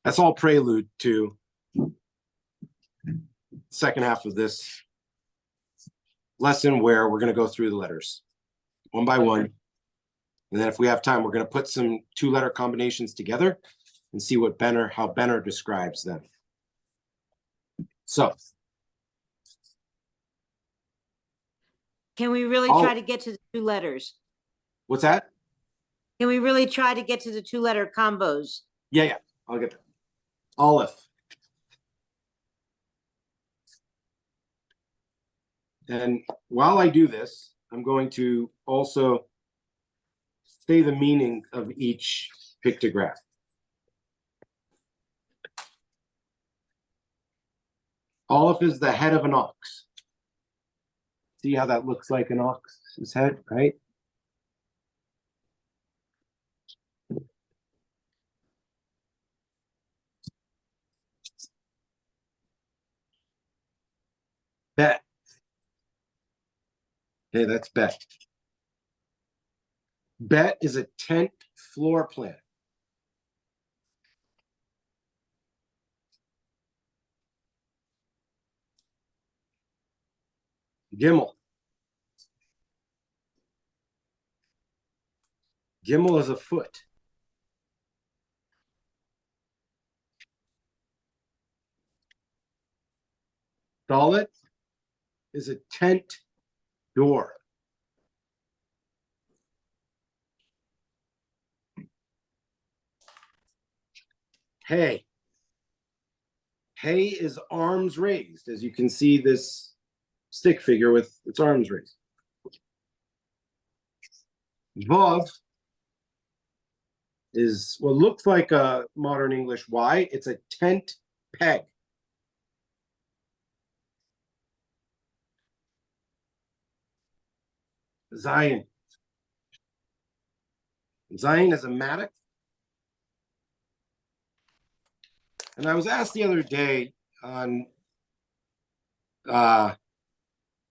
That's all prelude to the second half of this lesson, where we're going to go through the letters one by one. And then if we have time, we're going to put some two-letter combinations together and see what how Benner describes them. So, Can we really try to get to the two letters? what's that? Can we really try to get to the two-letter combos? Yeah, I'll get that. Aleph. And while I do this, I'm going to also say the meaning of each pictograph. Aleph is the head of an ox. See how that looks like an ox's head, right? Bet. Okay, that's Bet. Bet is a tent floor plan. Gimel. Gimel is a foot. Dalet is a tent door. Hey. Hey is arms raised, as you can see this stick figure with its arms raised. Vav is what looks like a modern English Y. It's a tent peg. Zion. Zion is a mattock. And I was asked the other day on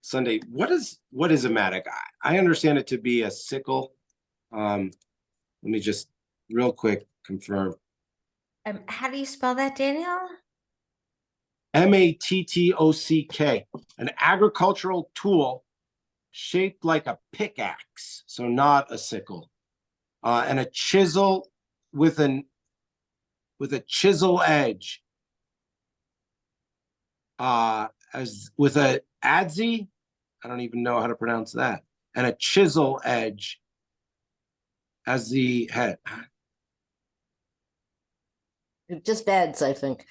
Sunday, what is a mattock? I understand it to be a sickle. Let me just real quick confirm. How do you spell that, Daniel? Mattock, an agricultural tool shaped like a pickaxe, so not a sickle, and a chisel with a chisel edge, as with a adze, I don't even know how to pronounce that, and a chisel edge as the head. Just ads, I think.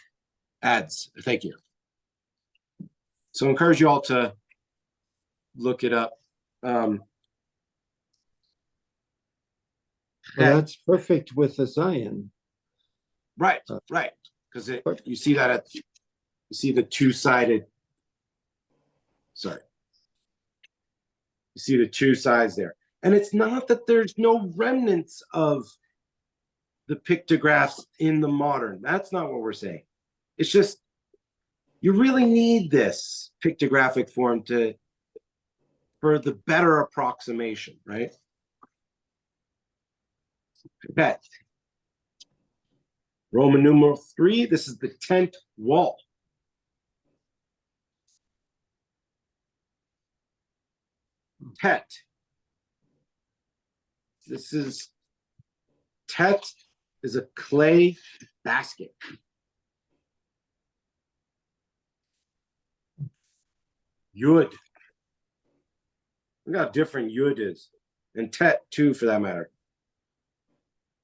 Adze, thank you. So I encourage you all to look it up. Well, that's perfect with the Zion. Right, because you see that you see the two-sided. Sorry, you see the two sides there, and it's not that there's no remnants of the pictographs in the modern. That's not what we're saying. It's just you really need this pictographic form for the better approximation, right? Bet. Roman numeral 3, this is the tent wall. Tet. Tet is a clay basket. Yud. Look how different Yud is. And Tet too, for that matter.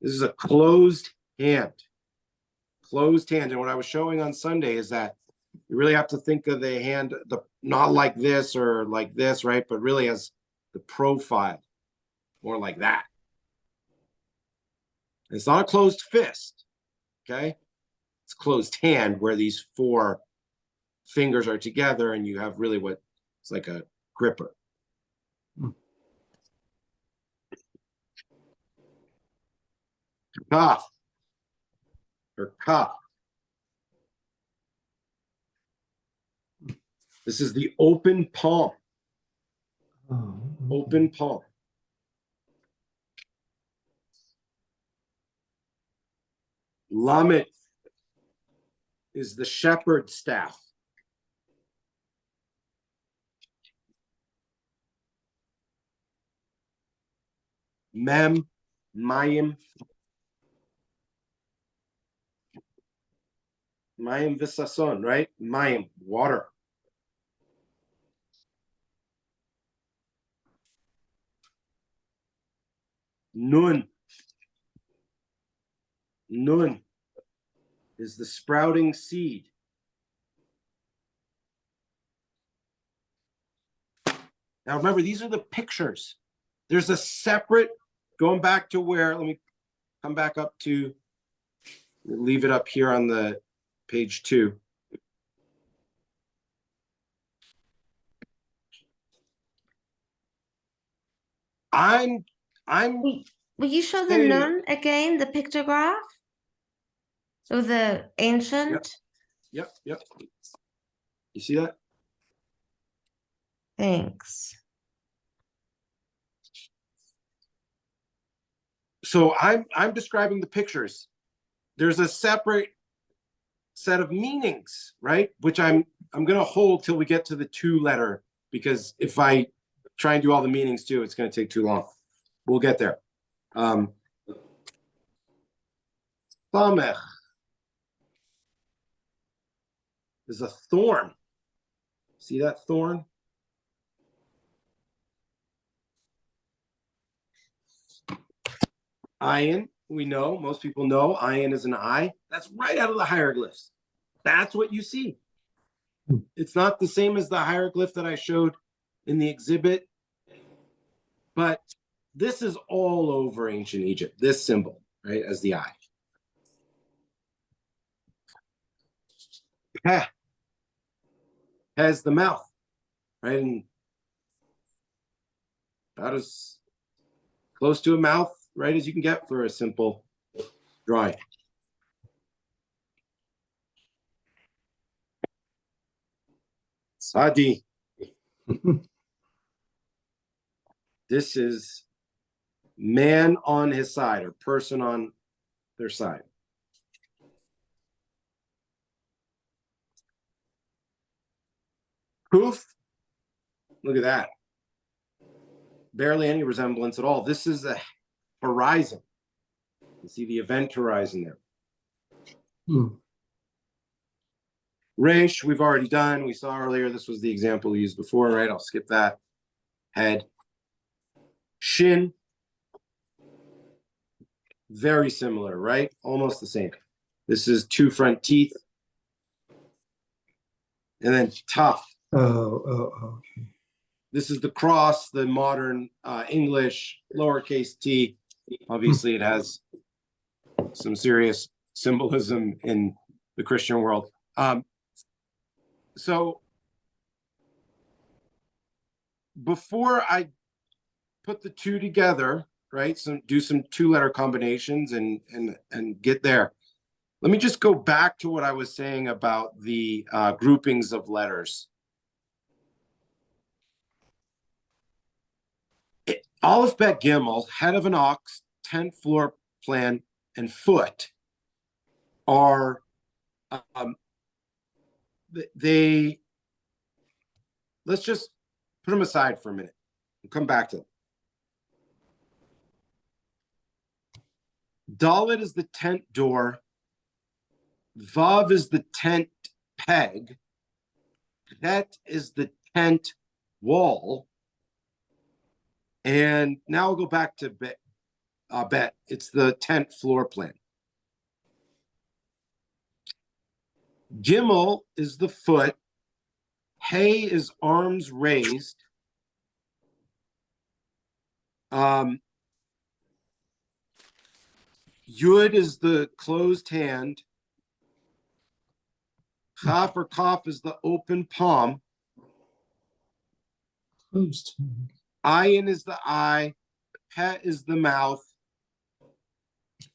This is a closed hand. Closed hand. And what I was showing on Sunday is that You really have to think of the hand, not like this or like this, right? But really as the profile, more like that. It's not a closed fist, okay? It's a closed hand where these four fingers are together and you have really what it's like a gripper. Kaf or kaf. This is the open palm. Oh, Open palm. Lamet is the shepherd's staff. Mem, Mayim. Mayim visason, right? Mayim, water. Nun. Nun is the sprouting seed. Now remember, these are the pictures. There's a separate, going back to where, let me come back up to, leave it up here on the page 2. I'm Will you show the saying- nun again, the pictograph? Or the ancient? Yep. You see that? Thanks. So I'm describing the pictures. There's a separate set of meanings, right? Which I'm gonna hold till we get to the 2-letter, because if I try and do all the meanings too, it's gonna take too long. We'll get there. Samech is a thorn. See that thorn? Ayin, we know, most people know ayin is an eye. That's right out of the hieroglyphs. That's what you see. It's not the same as the hieroglyph that I showed in the exhibit, but this is all over ancient Egypt, this symbol, right, as the eye. Peh has the mouth, right, and about as close to a mouth, right, as you can get for a simple drawing. Sadi. This is man on his side or person on their side. Kuf, look at that. Barely any resemblance at all. This is a horizon. You see the event horizon there. Resh, we've already done. We saw earlier, this was the example we used before, right? I'll skip that. Head. Shin. Very similar, right? Almost the same. This is 2 front teeth. And then tough. oh. This is the cross, the modern English lowercase t. Obviously, it has some serious symbolism in the Christian world. So before I put the 2 together, right? Do some 2-letter combinations and get there. Let me just go back to what I was saying about the groupings of letters. Aleph, Bet, Gimel, head of an ox, 10th floor plan, and foot are they. Let's just put them aside for a minute and come back to them. Dalet is the tent door. Vav is the tent peg. That is the tent wall. And now we'll go back to Bet. It's the tent floor plan. Gimel is the foot. Hey is arms raised. Yud is the closed hand. Chaf or Kaf is the open palm. Closed. Ayin is the eye. Pet is the mouth.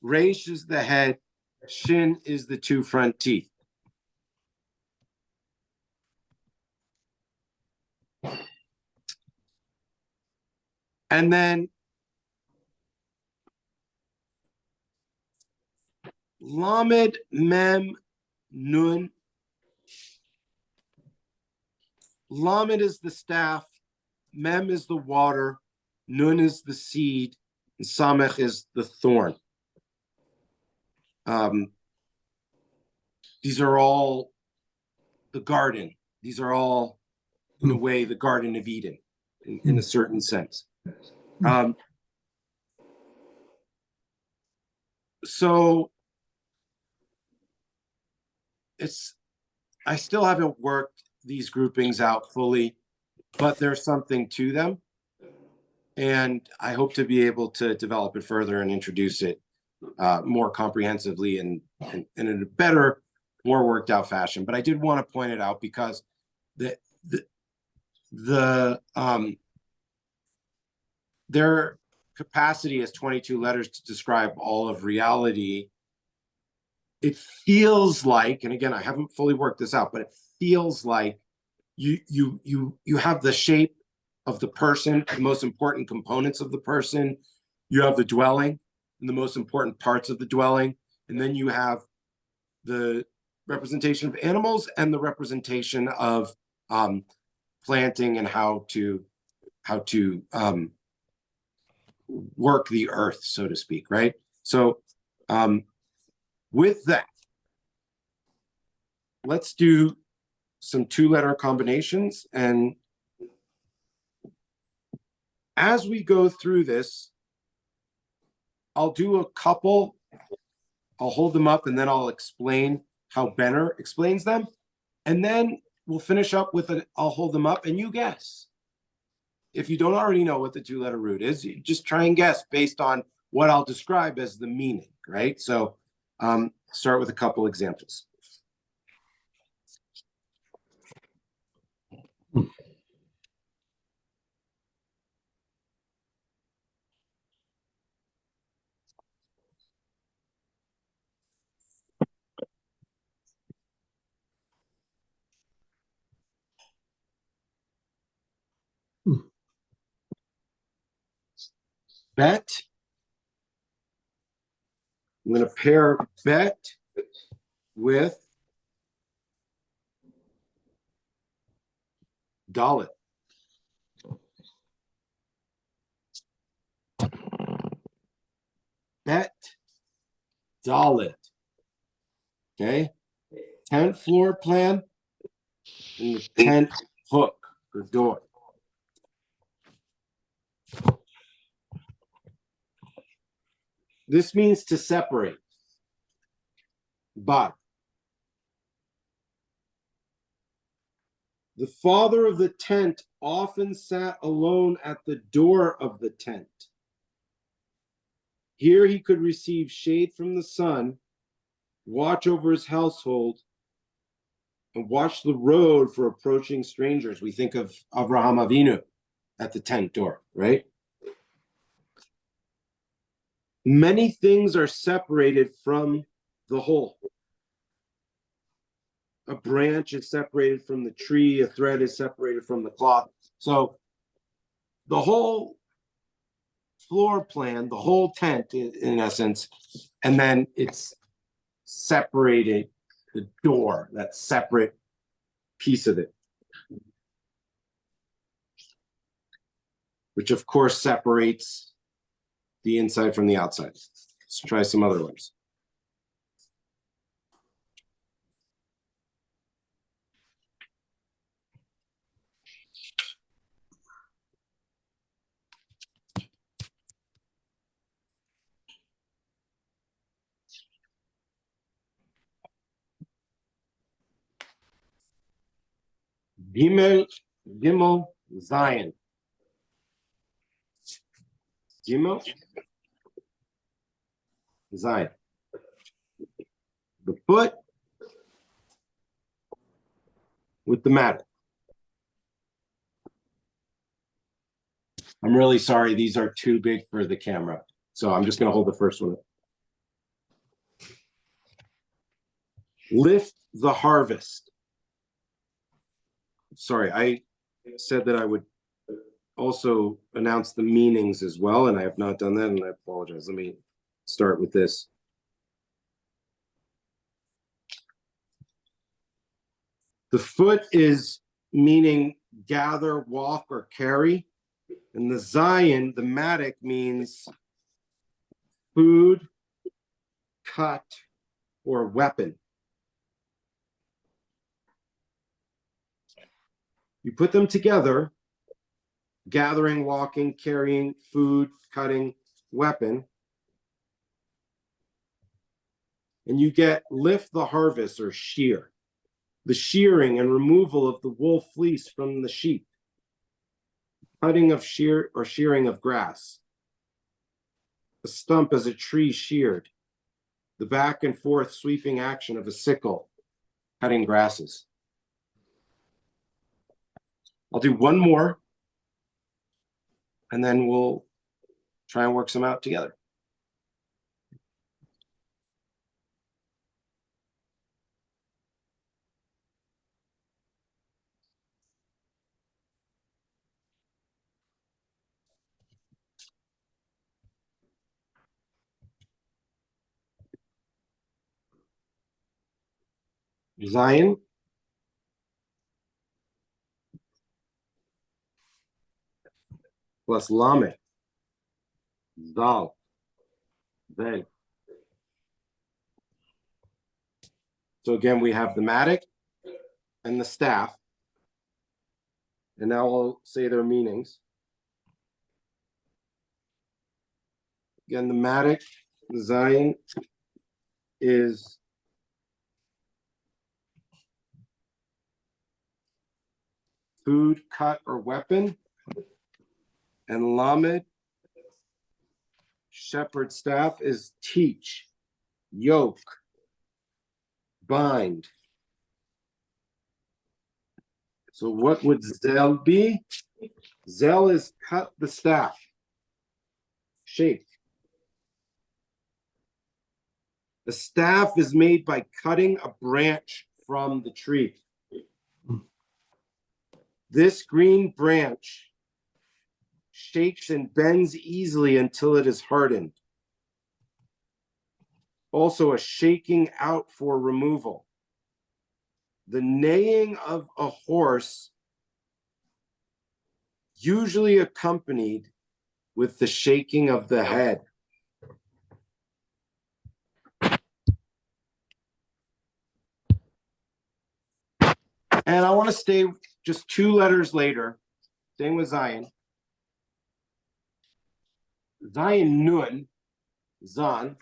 Reish is the head. Shin is the two front teeth. And then Lamed, Mem, Nun. Lamed is the staff. Mem is the water. Nun is the seed. And Samech is the thorn. These are all the garden. These are all, in a way, the Garden of Eden, in a certain sense. So I still haven't worked these groupings out fully, but there's something to them. And I hope to be able to develop it further and introduce it more comprehensively and in a better, more worked out fashion. But I did want to point it out because their capacity as 22 letters to describe all of reality, it feels like, and again, I haven't fully worked this out, but it feels like you have the shape of the person, the most important components of the person. You have the dwelling and the most important parts of the dwelling, and then you have the representation of animals and the representation of planting and how to work the earth, so to speak, right? So with that, let's do some two-letter combinations. And as we go through this, I'll do a couple, I'll hold them up, and then I'll explain how Benner explains them. And then we'll finish up with I'll hold them up, and you guess. If you don't already know what the two-letter root is, you just try and guess based on what I'll describe as the meaning, right? So start with a couple examples. Bet. I'm going to pair bet with Dalet. Bet, Dalet. Okay. Tent floor plan and the tent hook or door. This means to separate. But the father of the tent often sat alone at the door of the tent. Here he could receive shade from the sun, watch over his household, and watch the road for approaching strangers. We think of Avraham Avinu at the tent door, right? Many things are separated from the whole. A branch is separated from the tree, a thread is separated from the cloth. So the whole floor plan, the whole tent in essence, and then it's separated, the door, that separate piece of it, which of course separates the inside from the outside. Let's try some other ones. Gimel, Gimel, Zion. Gimel, Zion. The foot with the matter. I'm really sorry, these are too big for the camera. So I'm just going to hold the first one. Lift the harvest. Sorry, I said that I would also announce the meanings as well, and I have not done that, and I apologize. Let me start with this. The foot is meaning gather, walk, or carry. And the Zion, the Matic, means food, cut, or weapon. You put them together, gathering, walking, carrying, food, cutting, weapon, and you get lift the harvest or shear, the shearing and removal of the wool fleece from the sheep, cutting of shear or shearing of grass, a stump as a tree sheared, the back and forth sweeping action of a sickle, cutting grasses. I'll do one more, and then we'll try and work some out together. Zion, plus Lamed, Zal, Then. So again, we have the matic and the staff. And now I'll say their meanings. Again, the matic, the Zion, is food, cut, or weapon. And Lamed, shepherd staff, is teach, yoke, bind. So what would Zel be? Zel is cut the staff, shape. The staff is made by cutting a branch from the tree. This green branch shakes and bends easily until it is hardened. Also, a shaking out for removal. The neighing of a horse, usually accompanied with the shaking of the head. And I want to stay just 2 letters later, staying with Zion. Zion Nun, Zan.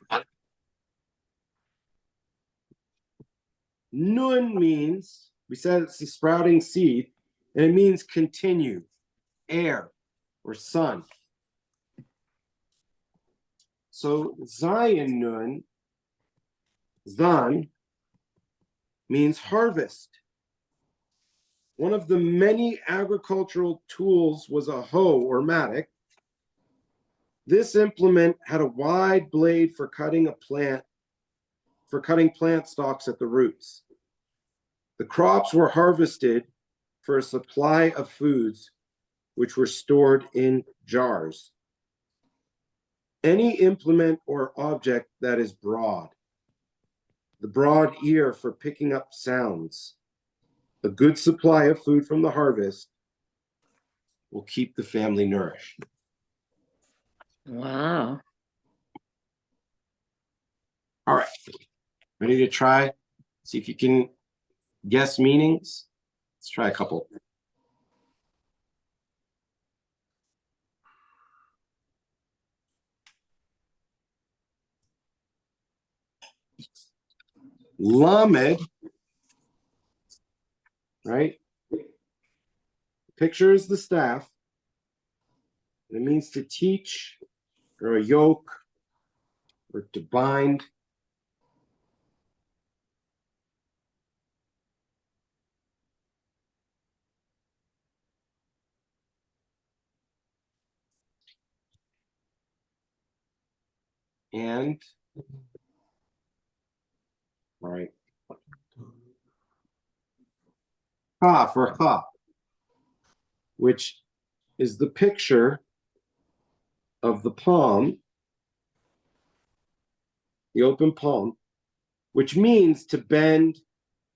Nun means, we said it's a sprouting seed, and it means continue, air, or sun. So Zion Nun, Zan, means harvest. One of the many agricultural tools was a hoe or mattock. This implement had a wide blade for cutting plant stalks at the roots. The crops were harvested for a supply of foods, which were stored in jars. Any implement or object that is broad, the broad ear for picking up sounds, a good supply of food from the harvest will keep the family nourished. Wow. All right, ready to try? See if you can guess meanings. Let's try a couple. Lamed, right? Picture is the staff. And it means to teach or a yoke or to bind. And, all right. Ha for ha, which is the picture of the palm, the open palm, which means to bend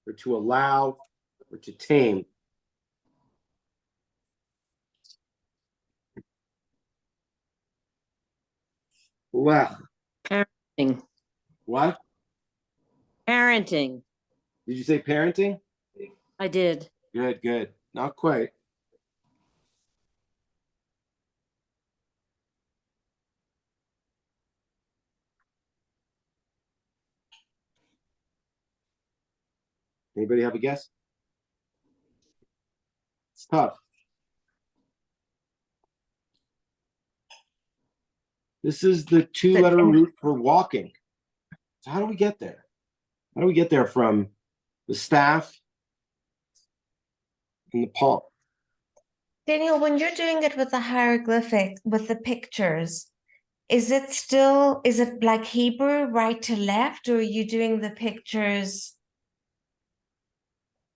or to allow or to tame. Lech. Parenting. What? Parenting. Did you say parenting? I did. Good, good. Not quite. Anybody have a guess? It's tough. This is the two-letter root for walking. So how do we get there? How do we get there from the staff and the palm? Daniel, when you're doing it with the hieroglyphic, with the pictures, is it like Hebrew, right to left, or are you doing the pictures?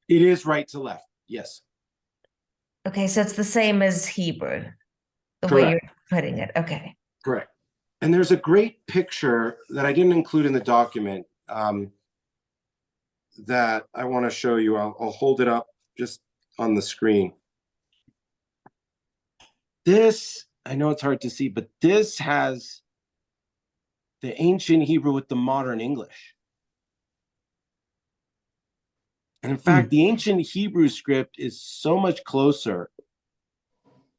It is right to left. Yes. Okay, so it's the same as Hebrew, the way Correct. you're putting it. Okay. Correct. And there's a great picture that I didn't include in the document that I want to show you. I'll hold it up just on the screen. This, I know it's hard to see, but this has the ancient Hebrew with the modern English. And in fact, the ancient Hebrew script is so much closer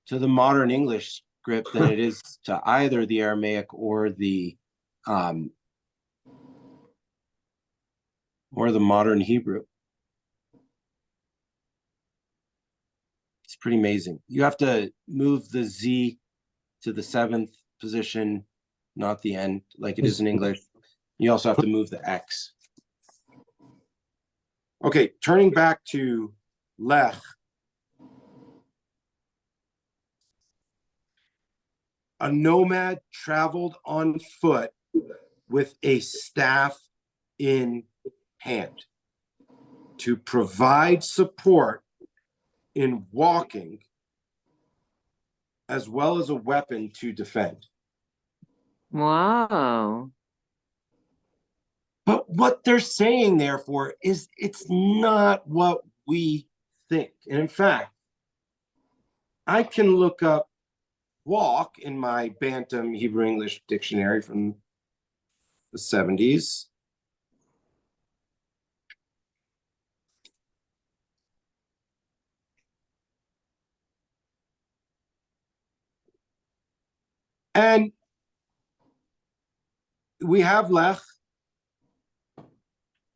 to the modern English script than it is to either the Aramaic or the modern Hebrew. It's pretty amazing. You have to move the Z to the 7th position, not the end, like it is in English. You also have to move the X. Okay, turning back to Lech. A nomad traveled on foot with a staff in hand to provide support in walking, as well as a weapon to defend. Wow. But what they're saying, therefore, is it's not what we think. And in fact, I can look up walk in my Bantam Hebrew English dictionary from the 70s. And we have lech,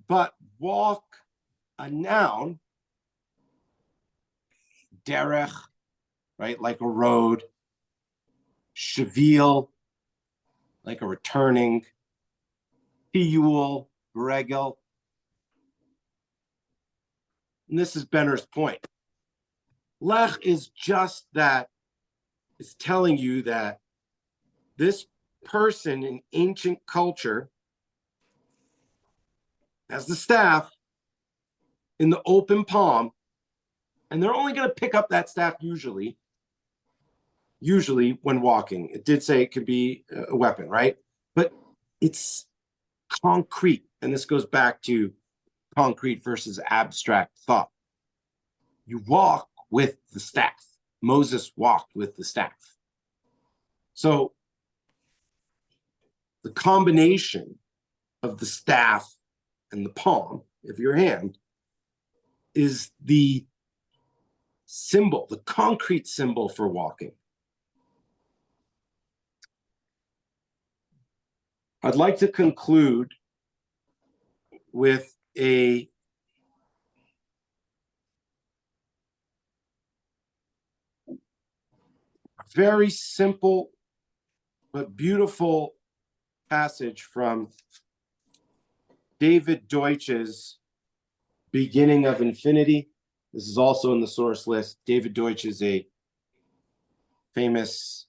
but walk, a noun, derech, right, like a road, shavil, like a returning, piyul, regel. And this is Benner's point. Lech is just that. It's telling you that this person in ancient culture has the staff in the open palm, and they're only going to pick up that staff usually when walking. It did say it could be a weapon, right? But it's concrete, and this goes back to concrete versus abstract thought. You walk with the staff. Moses walked with the staff. So the combination of the staff and the palm of your hand is the symbol, the concrete symbol for walking. I'd like to conclude with a very simple but beautiful passage from David Deutsch's Beginning of Infinity. This is also in the source list. David Deutsch is a famous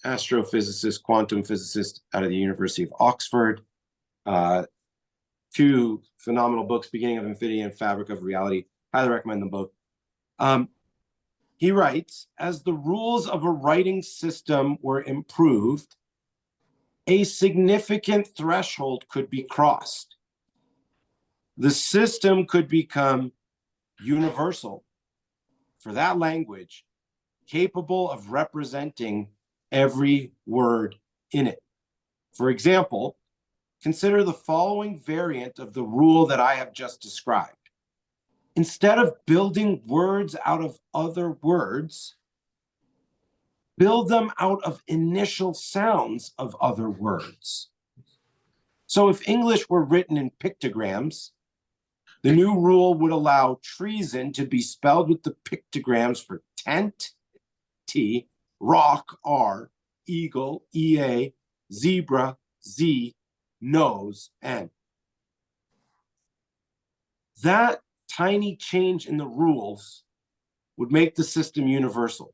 astrophysicist, quantum physicist out of the University of Oxford. Two phenomenal books, Beginning of Infinity and Fabric of Reality. Highly recommend them both. He writes, as the rules of a writing system were improved, a significant threshold could be crossed. The system could become universal for that language, capable of representing every word in it. For example, consider the following variant of the rule that I have just described. Instead of building words out of other words, build them out of initial sounds of other words. So if English were written in pictograms, the new rule would allow treason to be spelled with the pictograms for tent, T, rock, R, eagle, EA, zebra, Z, nose, N. That tiny change in the rules would make the system universal.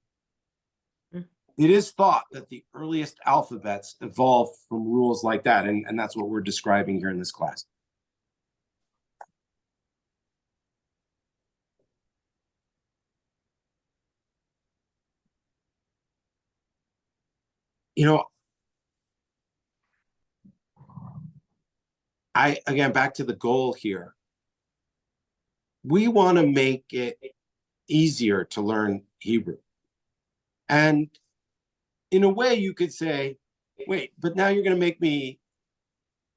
It is thought that the earliest alphabets evolved from rules like that, and that's what we're describing here in this class. You know, again, back to the goal here. We want to make it easier to learn Hebrew. And in a way, you could say, wait, but now you're going to make me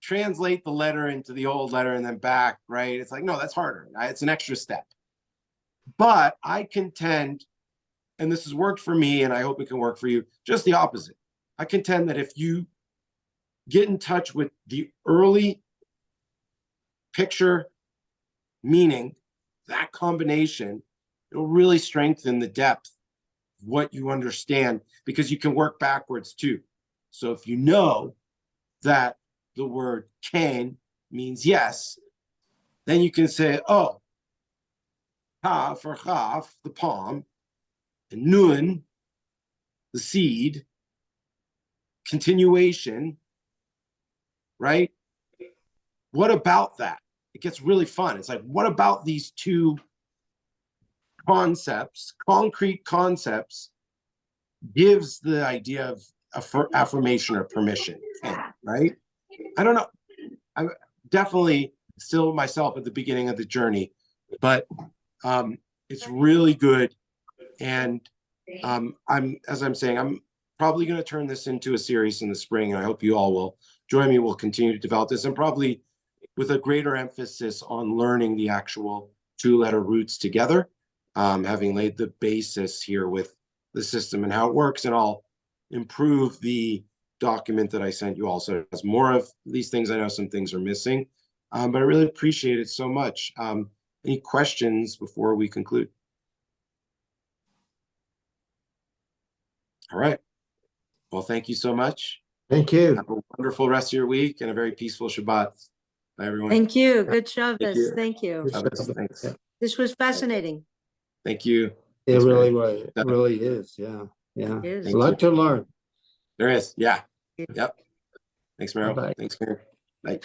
translate the letter into the old letter and then back, right? It's like, no, that's harder. It's an extra step. But I contend, and this has worked for me, and I hope it can work for you, just the opposite. I contend that if you get in touch with the early picture meaning, that combination, it'll really strengthen the depth of what you understand, because you can work backwards too. So if you know that the word ken means yes, then you can say, oh, ha for chaf, the palm, and nun, the seed, continuation, right? What about that? It gets really fun. It's like, what about these two concepts, concrete concepts, gives the idea of affirmation or permission, right? I don't know. I'm definitely still myself at the beginning of the journey, but it's really good. And as I'm saying, I'm probably going to turn this into a series in the spring, and I hope you all will join me. We'll continue to develop this, and probably with a greater emphasis on learning the actual two-letter roots together, having laid the basis here with the system and how it works. And I'll improve the document that I sent you also. It has more of these things. I know some things are missing, but I really appreciate it so much. Any questions before we conclude? All right. Well, thank you so much. Thank you. Have a wonderful rest of your week and a very peaceful Shabbat. Bye, everyone. Thank you. Good Shabbos. you. Thank you. Shabbos, thanks. Yeah. This was fascinating. Thank you. It Thanks, really Mary. was. It really is. Yeah. Yeah. It is. A lot to learn. There is. Yeah. Yep. Thanks, Meryl. Bye-bye. Thanks, Mary. Bye.